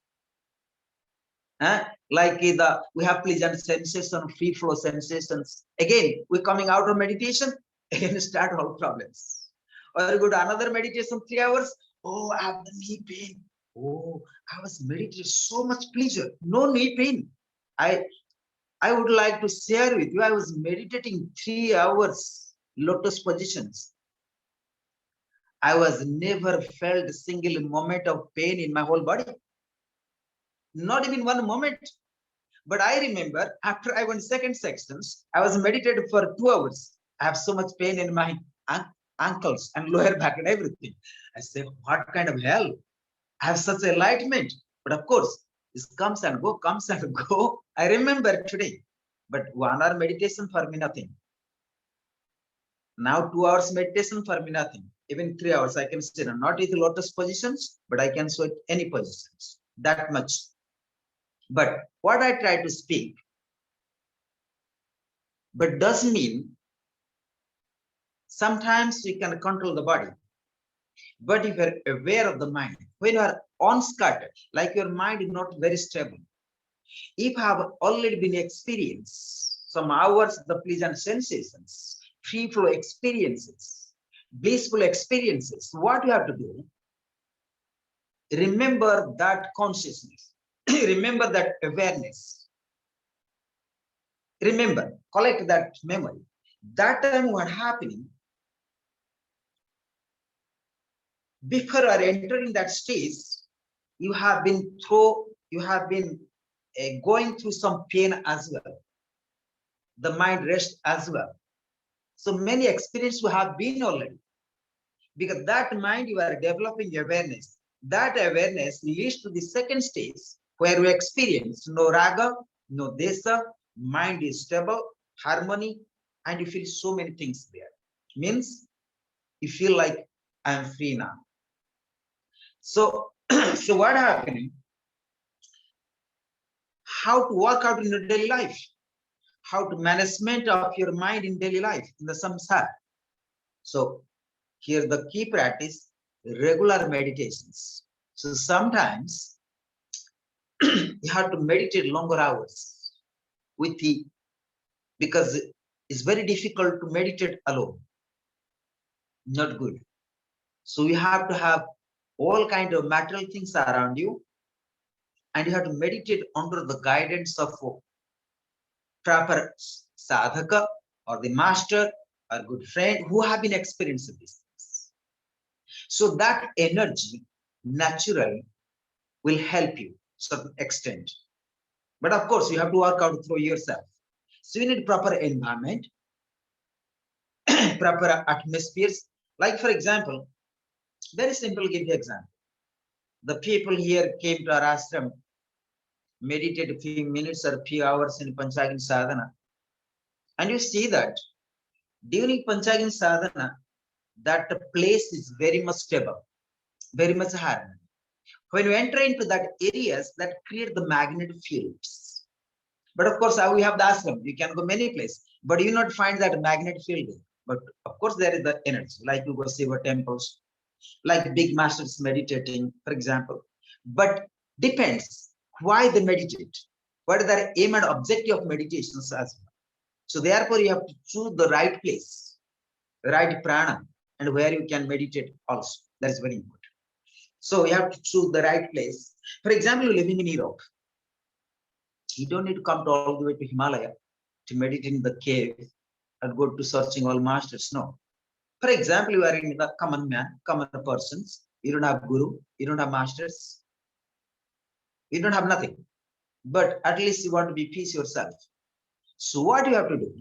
Like we have pleasant sensation, free flow sensations. Again, we're coming out of meditation, again start all problems. Or you go to another meditation 3 hours. Oh, I have the knee pain. Oh, I was meditating so much pleasure. No knee pain. I would like to share with you. I was meditating 3 hours, lotus positions. I was never felt a single moment of pain in my whole body. Not even one moment. But I remember after I went second sections, I was meditated for 2 hours. I have so much pain in my ankles and lower back and everything. I say, what kind of hell? I have such enlightenment. But of course, this comes and go, comes and go. I remember today. But 1 hour meditation for me, nothing. Now 2 hours meditation for me, nothing. Even 3 hours, I can sit not with lotus positions, but I can sweat any positions. That much. But what I try to speak, but doesn't mean sometimes we can control the body. But if you're aware of the mind, when you are unscattered, like your mind is not very stable, if you have already been experienced some hours of the pleasant sensations, free flow experiences, blissful experiences, what you have to do, remember that consciousness, remember that awareness, remember, collect that memory. That time what happening, before you are entering that stage, you have been going through some pain as well. The mind rests as well. So many experiences you have been already. Because that mind you are developing awareness. That awareness leads to the second stage where we experience no raga, no desa, mind is stable, harmony, and you feel so many things there. Means you feel like I am free now. So, so what happening? How to work out in your daily life? How to management of your mind in daily life in the samsara. So here the key practice, regular meditations. So sometimes you have to meditate longer hours with the, because it's very difficult to meditate alone. Not good. So you have to have all kind of material things around you, and you have to meditate under the guidance of proper sadhaka or the master or good friend who have been experiencing these things. So that energy naturally will help you to a certain extent. But of course, you have to work out through yourself. So you need proper environment, proper atmospheres. Like for example, very simple, give you example. The people here came to our ashram, meditate a few minutes or a few hours in Panchagin sadhana. And you see that during Panchagin sadhana, that place is very much stable, very much harmony. When you enter into that areas that create the magnetic fields. But of course, we have the ashram, you can go many places, but you not find that magnetic field. But of course, there is the energy, like you go Shiva temples, like big masters meditating, for example. But depends why they meditate, what is their aim and objective of meditations as well. So therefore, you have to choose the right place, the right prana, and where you can meditate also. That is very important. So you have to choose the right place. For example, you're living in Europe. You don't need to come to all the way to Himalaya to meditate in the cave and go to searching all masters. No. For example, you are in the common man, common persons. You don't have guru, you don't have masters, you don't have nothing. But at least you want to be peace yourself. So what you have to do?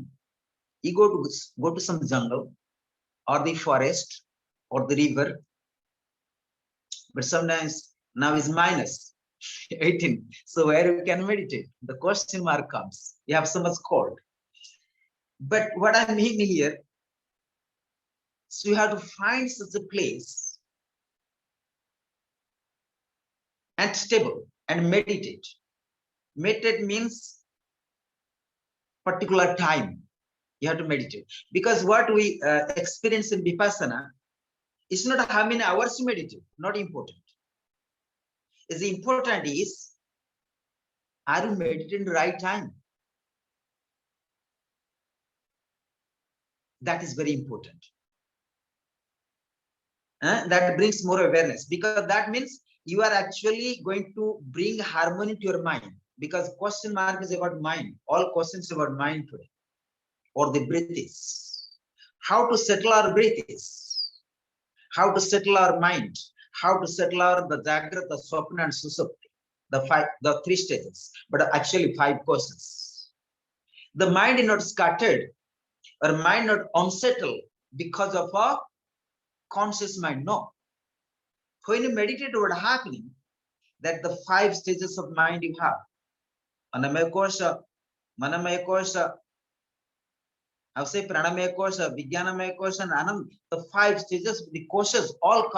You go to some jungle or the forest or the river. But sometimes now is minus 18. So where you can meditate? The question mark comes. You have so much cold. But what I mean here, so you have to find such a place. and stable and meditate. Meditate means particular time. You have to meditate, because what we experience in Vipassana is not how many hours you meditate, not important. Is important is, are you meditating the right time? That is very important. That brings more awareness, because that means you are actually going to bring harmony to your mind, because question mark is about mind. All questions about mind today, or the breath is. How to settle our breath is. How to settle our mind. How to settle our the Jagrata, Swapna and Susupti. The three stages, but actually 5 questions. The mind is not scattered, or mind not unsettled because of a conscious mind. No. When you meditate, what happening? That the 5 stages of mind you have. Anamaya kosha, manamaya kosha, I'll say pranamaya kosha, vijnanamaya kosha, and anam. The 5 stages, the koshas, all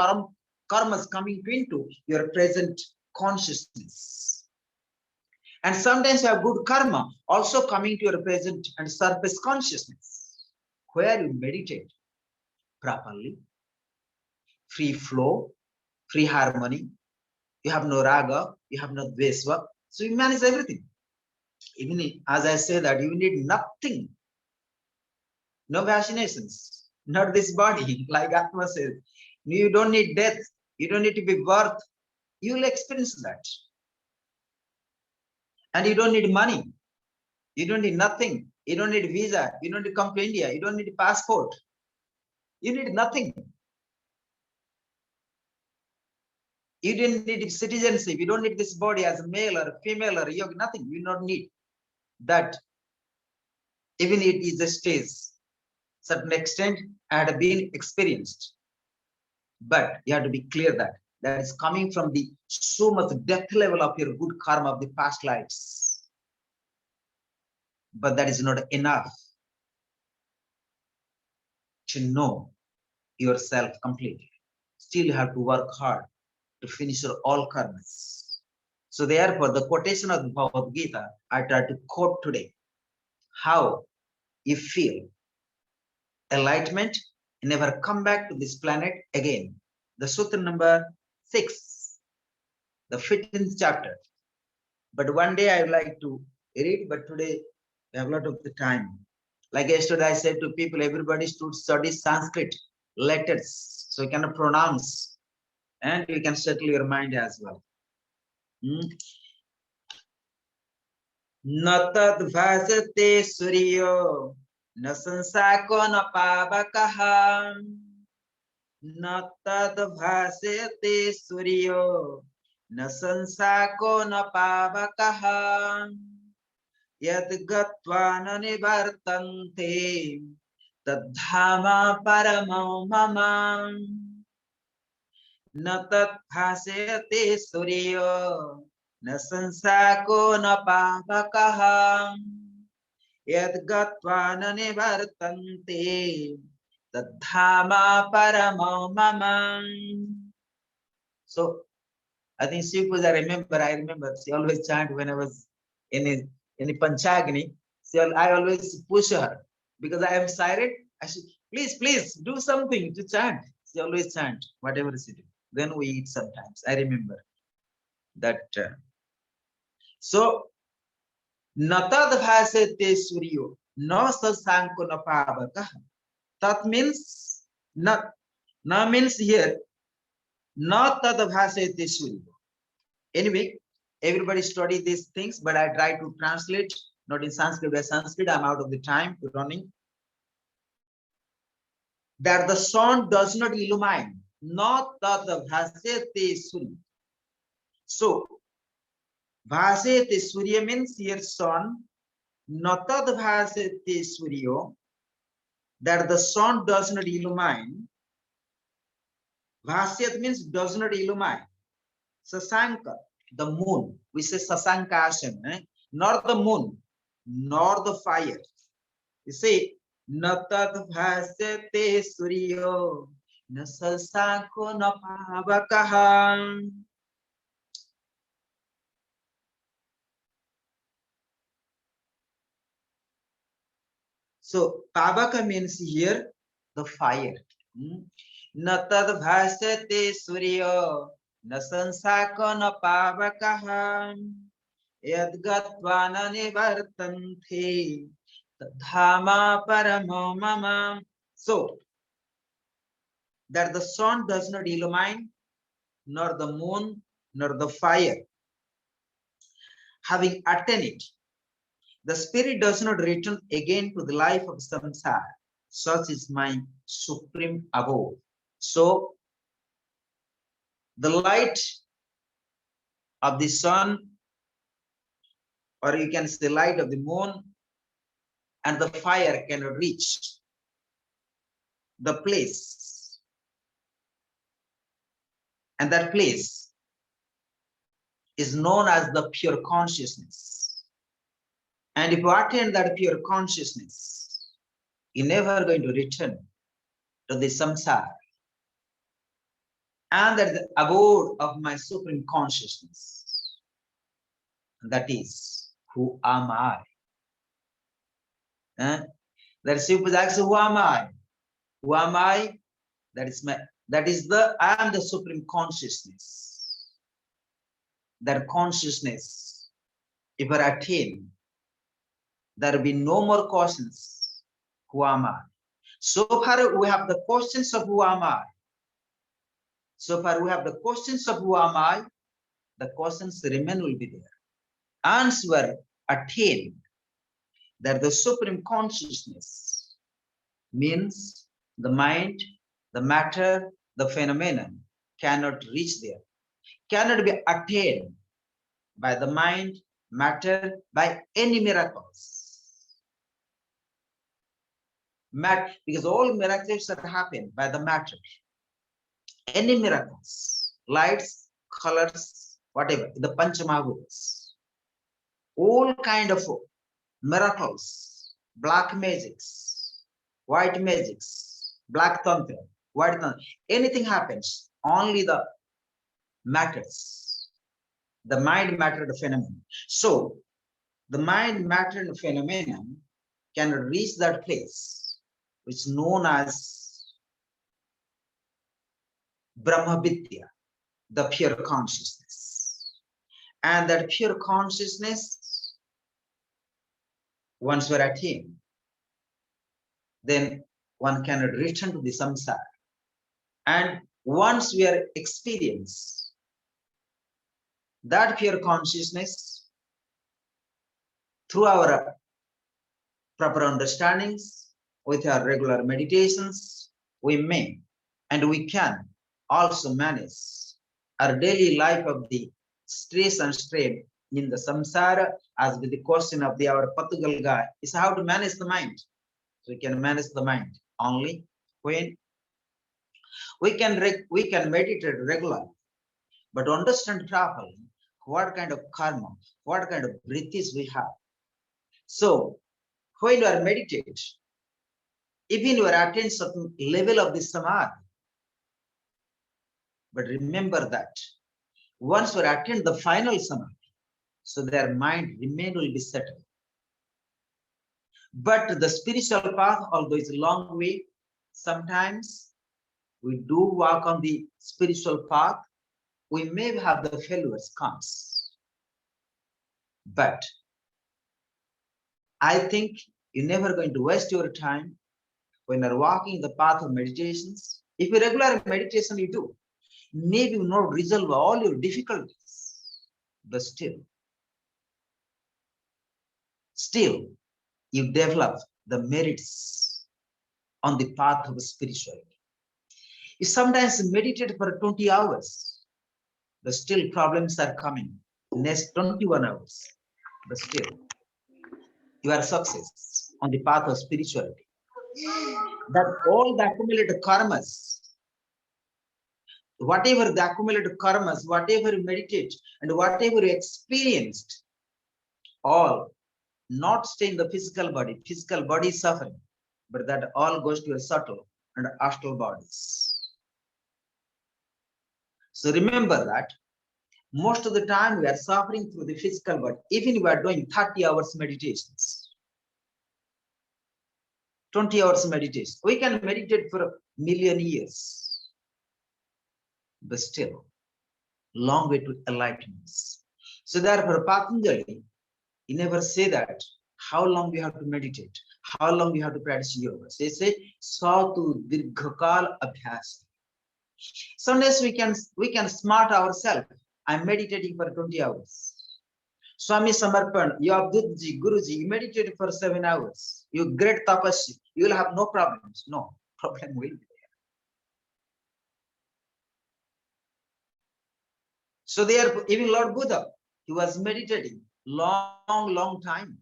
karmas coming into your present consciousness. And sometimes you have good karma also coming to your present and surface consciousness, where you meditate properly, free flow, free harmony. You have no raga, you have no dvesva, so you manage everything. Even as I say that, you need nothing, no vaccinations, not this body, like Atma says. You don't need death, you don't need to be birth, you will experience that. And you don't need money, you don't need nothing, you don't need visa, you don't need to come to India, you don't need a passport, you need nothing. You didn't need citizenship, you don't need this body as a male or a female or yogi, nothing, you don't need that. Even it is a stage, certain extent had been experienced. But you have to be clear that that is coming from the so much depth level of your good karma of the past lives. But that is not enough to know yourself completely. Still you have to work hard to finish your all karmas. So therefore, the quotation of the Bhagavad Gita, I try to quote today. How you feel enlightenment and never come back to this planet again. The sutra number 6, the 15th chapter. But one day I would like to read, but today we have a lot of the time. Like yesterday I said to people, everybody should study Sanskrit letters, so you can pronounce and you can settle your mind as well. Na tad bhasate suryo na sansako na pavakaha. Na tad bhasate suryo na sansako na pavakaha. Yad gatva na nivartante tadhama paramam mama. Na tad bhasate suryo na sansako na pavakaha. Yad gatva na nivartante tadhama paramam mama. So I think Shiv Puja, I remember she always chant when I was in a Panchagni. I always push her because I am silent. I should please do something to chant. She always chant whatever she do. Then we eat sometimes. I remember that. So natad bhasate suryo no sasanko na pavaka. That means not. Na means here not tad bhasate suryo. Anyway, everybody study these things, but I try to translate, not in Sanskrit, by Sanskrit, I'm out of the time running. That the sun does not illumine, not that the bhasete surya. So, bhasete surya means here sun, not that the bhasete surya, that the sun does not illumine. Bhasyat means does not illumine. Sasanka, the moon, we say Sasankashan, not the moon, nor the fire. You see, Natat bhasate suryo, nasasanko napavakaha. So pavaka means here the fire. Na tad bhasate surya na sansakana pavakaha yadgatvana nivartante dhama paramo mama. So that the sun does not illumine, nor the moon, nor the fire. Having attained it, the spirit does not return again to the life of samsara. Such is my supreme abode. So the light of the sun, or you can say light of the moon, and the fire cannot reach the place. And that place is known as the pure consciousness. And if you attain that pure consciousness, you're never going to return to the samsara. And that is the abode of my supreme consciousness. That is, who am I? That is super asks, who am I? Who am I? That is I am the supreme consciousness. That consciousness, if I attain, there will be no more questions. Who am I? So far we have the questions of who am I. So far we have the questions of who am I. The questions remain will be there. Answer attained, that the supreme consciousness means the mind, the matter, the phenomenon cannot reach there, cannot be attained by the mind, matter, by any miracles. Because all miracles that happen by the matter, any miracles, lights, colors, whatever, the Panchamahutas, all kind of miracles, black magics, white magics, black tantra, white tantra, anything happens, only the matters, the mind, matter, the phenomenon. So the mind, matter, and phenomenon can reach that place, which is known as Brahma Vidya, the pure consciousness. And that pure consciousness, once we're attained, then one cannot return to the samsara. And once we are experienced that pure consciousness through our proper understandings, with our regular meditations, we may and we can also manage our daily life of the stress and strain in the samsara, as with the question of our Portugal guy, is how to manage the mind. So we can manage the mind only when we can meditate regularly, but understand properly what kind of karma, what kind of vrittis we have. So when you are meditate, even you are attain certain level of the samadhi, but remember that once you attain the final samadhi, so their mind remain will be settled. But the spiritual path, although it's a long way, sometimes we do walk on the spiritual path, we may have the failures comes. But I think you're never going to waste your time when you're walking the path of meditations. If you regular meditation you do, maybe you not resolve all your difficulties, but still you develop the merits on the path of spirituality. You sometimes meditate for 20 hours, but still problems are coming. Next 21 hours, but still you are success on the path of spirituality. That all the accumulated karmas, whatever the accumulated karmas, whatever you meditate and whatever you experienced, all not stay in the physical body. Physical body is suffering, but that all goes to your subtle and astral bodies. So remember that most of the time we are suffering through the physical body. Even we are doing 30 hours meditations, 20 hours meditation. We can meditate for a million years, but still, long way to enlightenment. So therefore, Patanjali, he never say that how long we have to meditate, how long we have to practice yoga. They say, Satu Dirghakal Abhyas. Some days we can smart ourselves. I'm meditating for 20 hours. Swami Samarpan, you Abdulji, Guruji, you meditate for 7 hours. You great tapasya, you will have no problems. No problem will be there. So therefore, even Lord Buddha, he was meditating long time.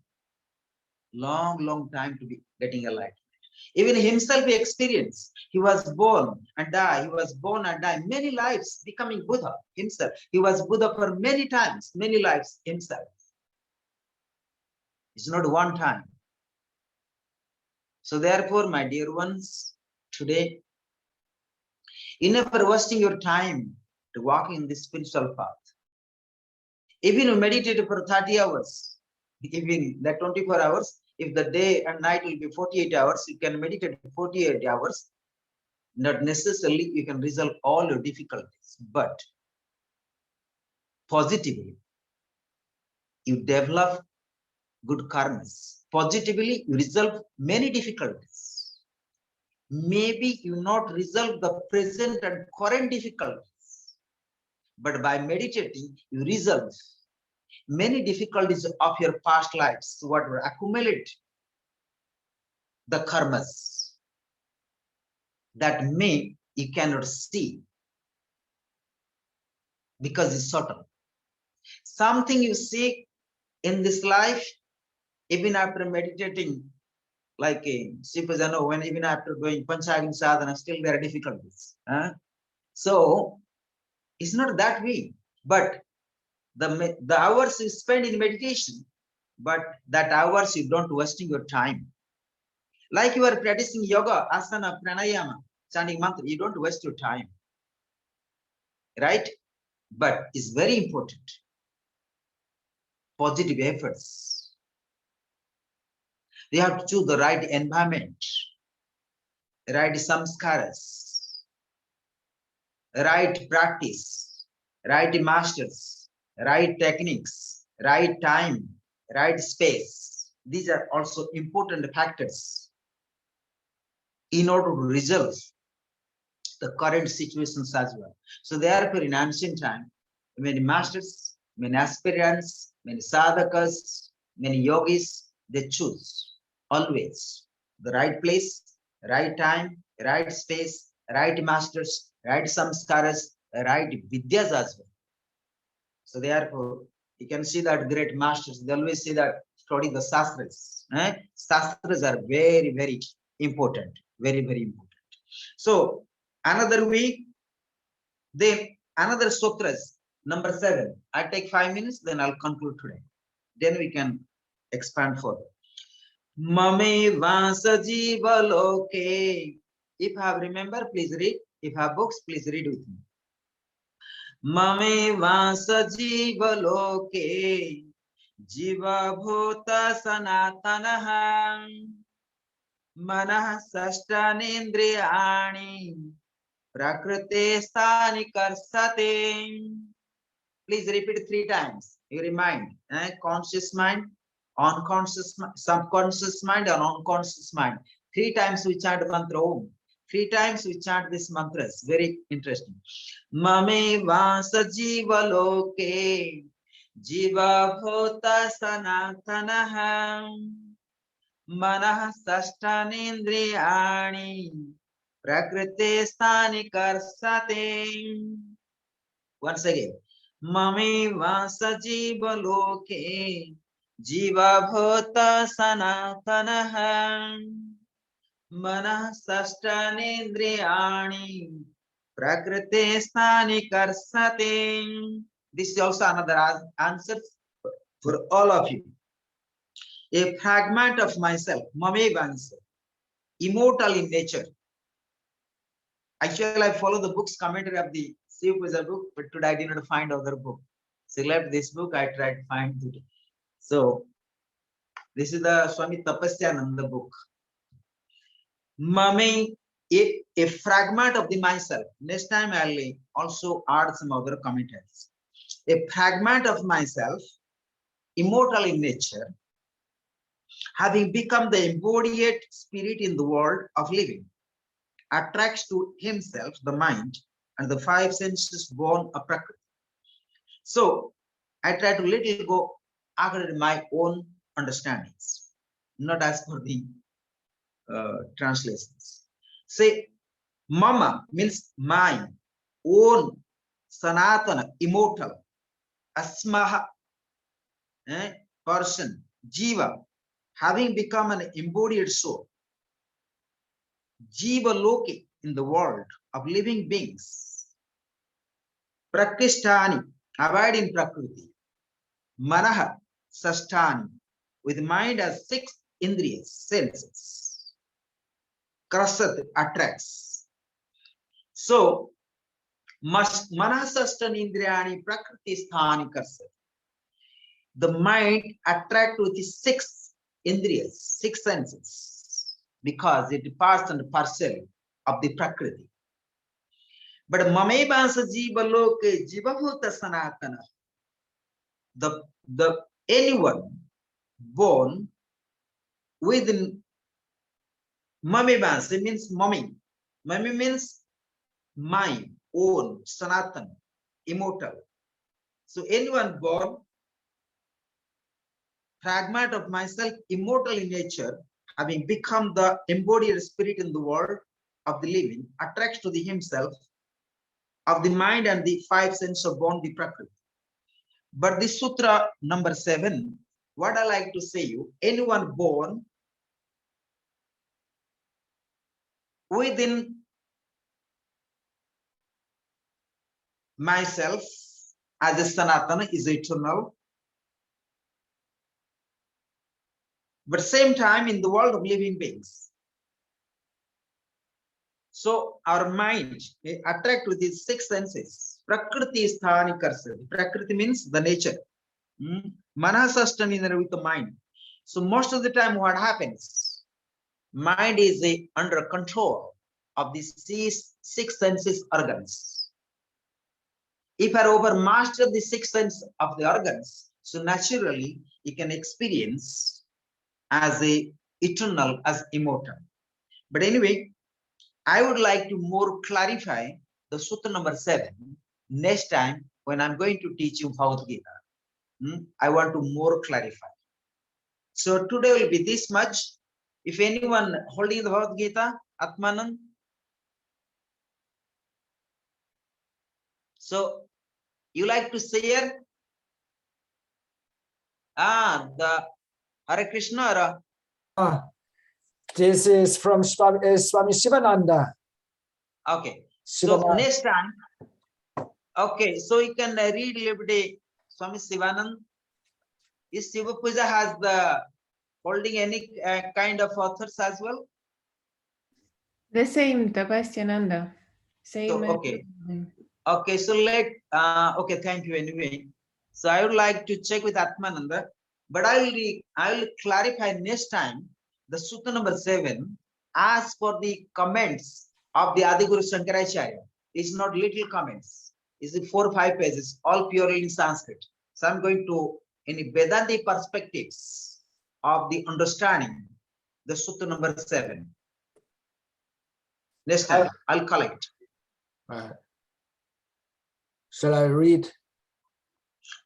Long time to be getting enlightened. Even himself he experienced. He was born and died. He was born and died. Many lives becoming Buddha himself. He was Buddha for many times, many lives himself. It's not one time. So therefore, my dear ones, today, you never wasting your time to walk in this spiritual path. Even you meditate for 30 hours, even that 24 hours, if the day and night will be 48 hours, you can meditate 48 hours. Not necessarily you can resolve all your difficulties, but positively, you develop good karmas. Positively, you resolve many difficulties. Maybe you not resolve the present and current difficulties, but by meditating, you resolve many difficulties of your past lives, what were accumulated, the karmas that may you cannot see because it's subtle. Something you see in this life, even after meditating, like suppose I know when even after doing Panchagini sadhana, still there are difficulties. So it's not that way, but the hours you spend in meditation, but that hours you don't wasting your time. Like you are practicing yoga, asana, pranayama, chanting mantra, you don't waste your time, right? But it's very important. Positive efforts. You have to choose the right environment, right samskaras, right practice, right masters, right techniques, right time, right space. These are also important factors in order to resolve the current situations as well. So therefore, in ancient time, many masters, many aspirants, many sadhakas, many yogis, they choose always the right place, right time, right space, right masters, right samskaras, right vidyas as well. So therefore, you can see that great masters, they always say that study the sastras. Sastras are very important, very important. So another week, then another sutras, number 7. I take 5 minutes, then I'll conclude today. Then we can expand further. Mame vasa jiva loke. If I have remember, please read. If I have books, please read with me. Mame vasa jiva loke. Jiva bhuta sanatanaha. Manah sashtanendriyani. Prakrite sthani karsate. Please repeat 3 times. You remind conscious mind, unconscious, subconscious mind, and unconscious mind. 3 times we chant mantra Om. 3 times we chant this mantras. Very interesting. Mame vasa jiva loke, jiva bhota sanatanaha, manah sashtanendriyani, prakrite sthani karsate. Once again. Mame vasa jiva loke, jiva bhota sanatanaha, manah sashtanendriyani, prakrite sthani karsate. This is also another answer for all of you. A fragment of myself, mame vansa, immortal in nature. Actually, I follow the book's commentary of the Shiv Puja book, but today I did not find other book. So left this book, I tried to find today. So this is the Swami Tapasyananda book. Mame, a fragment of the myself. Next time I'll also add some other commentaries. A fragment of myself, immortal in nature, having become the embodied spirit in the world of living, attracts to himself the mind and the five senses born of Prakriti. So I try to little go according to my own understandings, not as per the translations. Say, Mama means mine, own, Sanatana, immortal, Asmaha, person, Jiva, having become an embodied soul, Jiva Loki in the world of living beings, Prakrishtani, abide in Prakriti, Manaha, Sashtani, with mind as six indriyas, senses, Krasat, attracts. So, Manasastan Indriyani Prakriti Sthani Karsat. The mind attracts with the six indriyas, six senses, because it is part and parcel of the Prakriti. But Mame Bansa Jiva Loke Jiva Bhuta Sanatana. The anyone born within Mame Bansa means mommy. Mame means mine, own, Sanatan, immortal. So anyone born, fragment of myself, immortal in nature, having become the embodied spirit in the world of the living, attracts to the himself of the mind and the five senses of born the Prakriti. But this sutra number 7, what I like to say you, anyone born within myself as a Sanatana is eternal, but same time in the world of living beings. So our mind may attract with these six senses. Prakriti sthani karsati. Prakriti means the nature. Manasasthani with the mind. So most of the time what happens? Mind is under control of these six senses organs. If I overmaster the six senses of the organs, so naturally you can experience as a eternal, as immortal. But anyway, I would like to more clarify the sutra number 7 next time when I'm going to teach you Bhagavad Gita. I want to more clarify. So today will be this much. If anyone holding the Bhagavad Gita, Atmanan. So you like to share? The Hare Krishna. This is from Swami Shivananda. Okay. So next time, okay, so you can read every day Swami Shivananda. Is Shiva Puja has the holding any kind of authors as well? The same, Tapasyananda. Same. So, okay. Okay, so okay, thank you anyway. So I would like to check with Atmananda, but I will clarify next time the Sutta number 7 as for the comments of the Adiguru Shankaracharya. It's not little comments. It's 4 or 5 pages, all purely in Sanskrit. So I'm going to, in Vedanti perspectives of the understanding, the Sutta number 7. Next time, I'll collect. Shall I read?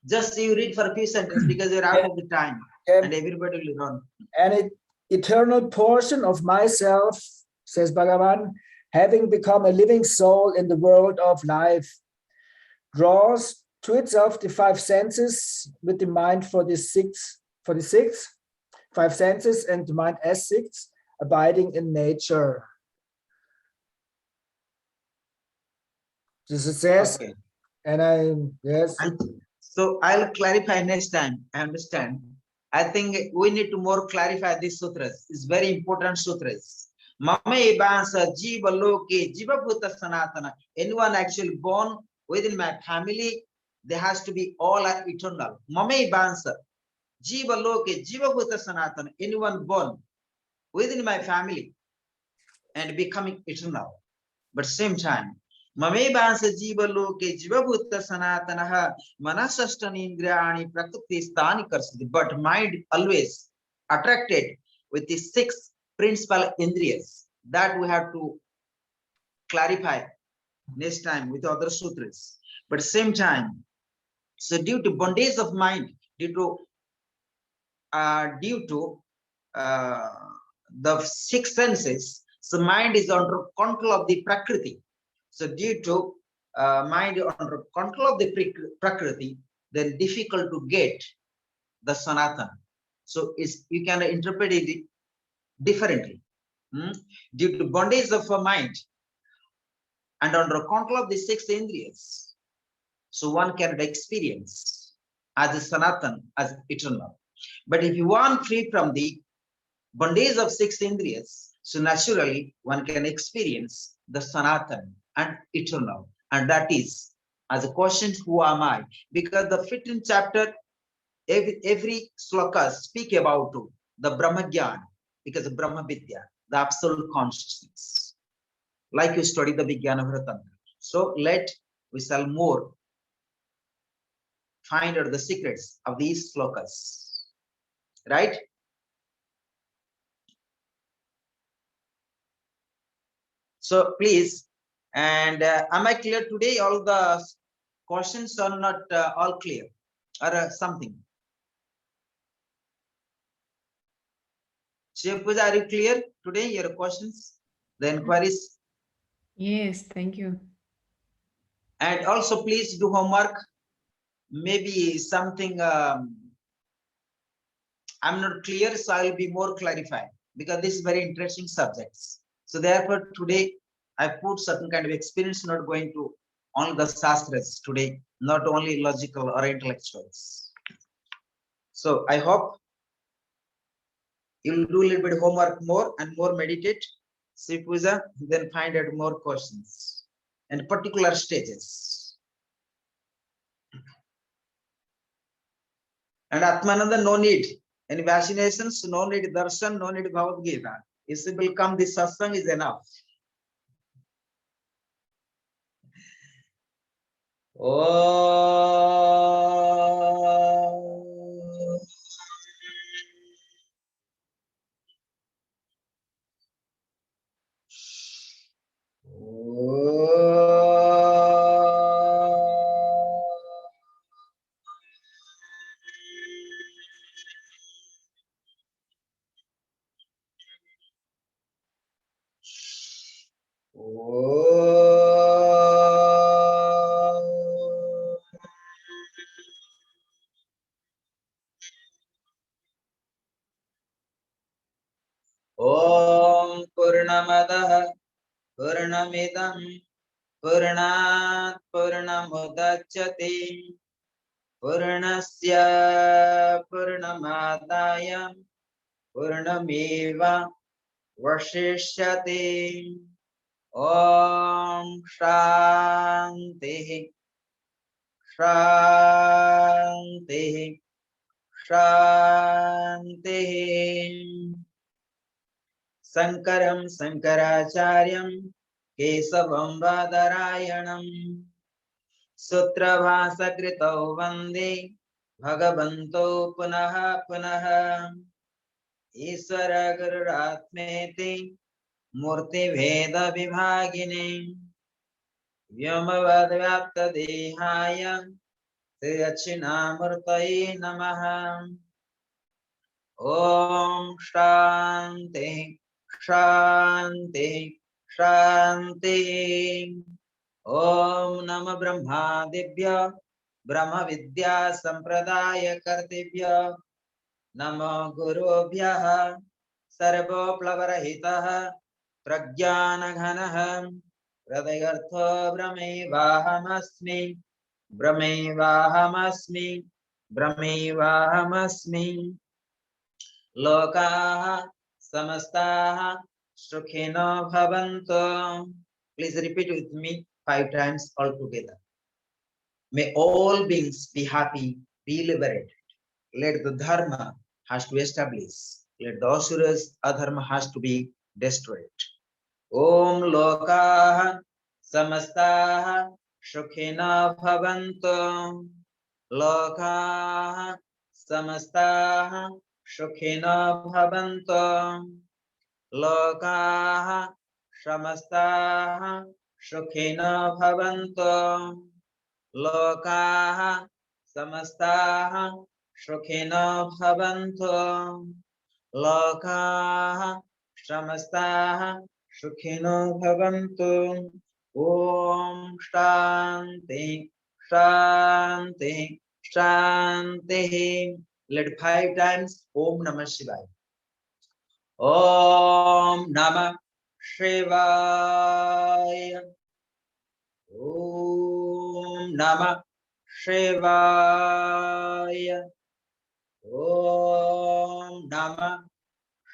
Just you read for a few sentences because you're out of the time and everybody will run. An eternal portion of myself, says Bhagavan, having become a living soul in the world of life, draws to itself the 5 senses with the mind for the six 5 senses and the mind as 6, abiding in nature. This it says, Okay. and yes. So I'll clarify next time. I understand. I think we need to more clarify these sutras. It's very important sutras. Mame Bansa Jiva Loke Jiva Bhuta Sanatana. Anyone actually born within my family, there has to be all are eternal. Mame Bansa Jiva Loke Jiva Bhuta Sanatana. Anyone born within my family, and becoming eternal. But same time, Mamebansa Jiva Loke Jivabhutta Sanatanaha Manasashtani Indriyani Prakriti Sthani Karsati. But mind always attracted with the 6 principal indriyas. That we have to clarify next time with other sutras. But same time, so due to bondage of mind, due to the 6 senses, so mind is under control of the prakriti. So due to mind under control of the prakriti, then difficult to get the sanatana. So you can interpret it differently. Due to bondage of a mind and under control of the 6 indriyas, so one cannot experience as a sanatan, as eternal. But if you want free from the bondage of 6 indriyas, so naturally one can experience the sanatan and eternal. And that is, as a question, who am I? Because the 15th chapter, every sloka speak about the Brahma Jnana, because of Brahma Vidya, the absolute consciousness. Like you study the Vijnana Vratantra. So we shall more find out the secrets of these slokas. Right? So please, and am I clear today? All the questions are not all clear or something. Shiv Puja, are you clear today? Your questions, the inquiries? Yes, thank you. And also please do homework. Maybe something I'm not clear, so I'll be more clarified, because this is very interesting subjects. So therefore today I put certain kind of experience, not going to only the shastras today, not only logical or intellectuals. So I hope you'll do a little bit homework more and more meditate, see puja, then find out more questions and particular stages. And Atmananda, no need any vaccinations, no need darshan, no need Bhagavad Gita. If it will come, this satsang is enough. Oh. Om Purnamadaha Purnamidam Purnat Purnamudachyate Purnasya Purnamadaya Purnameva Vashishyate. Om Shanti Shanti Shanti. Sankaram Sankaracharyam Kesavam Vadarayanam Sutrabhasakritau Vande Bhagavanto Punaha Punaha Isvara Gururatmeti Murti Veda Vibhagine Vyamavadvyapta Dehaya Sriyachinamurtaye Namaha. Om Shanti Shanti Shanti. Om Nama Brahma Dibhya Brahma Vidya Sampradaya Kartibhya Namo Gurubhyaha Sarvo Plavarahitaha Pragyana Ghanaha Hridayartha Brahmevahamasmi Brahmevahamasmi Brahmevahamasmi. Lokaha Samastaha Sukhino Bhavantu. Please repeat with me 5 times all together. May all beings be happy, be liberated. Let the dharma has to establish. Let the asuras adharma has to be destroyed. Om Lokaha Samastaha Sukhina Bhavantu. Lokaha Samastaha Sukhina Bhavantu. Lokaha Samastaha Sukhina Bhavantu. Lokaha Samastaha Sukhina Bhavantu. Lokaha Samastaha Sukhino Bhavantu. Om Shanti Shanti Shanti. Let 5 times Om Namah Shivaya. Om Namah Shivaya. Om Namah Shivaya. Om Namah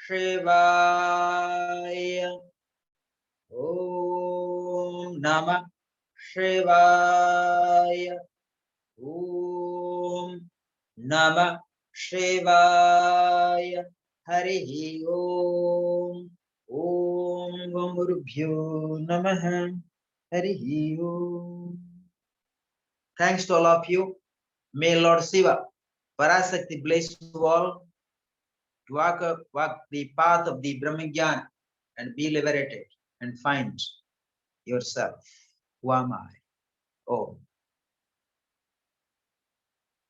Shivaya. Om Namah Shivaya. Om Namah Shivaya. Harihi Om. Om Gurubhyo Namaha. Harihi Om. Thanks to all of you. May Lord Shiva, Parasakti bless you all to walk the path of the Brahmagyan and be liberated and find yourself. Who am I? Oh.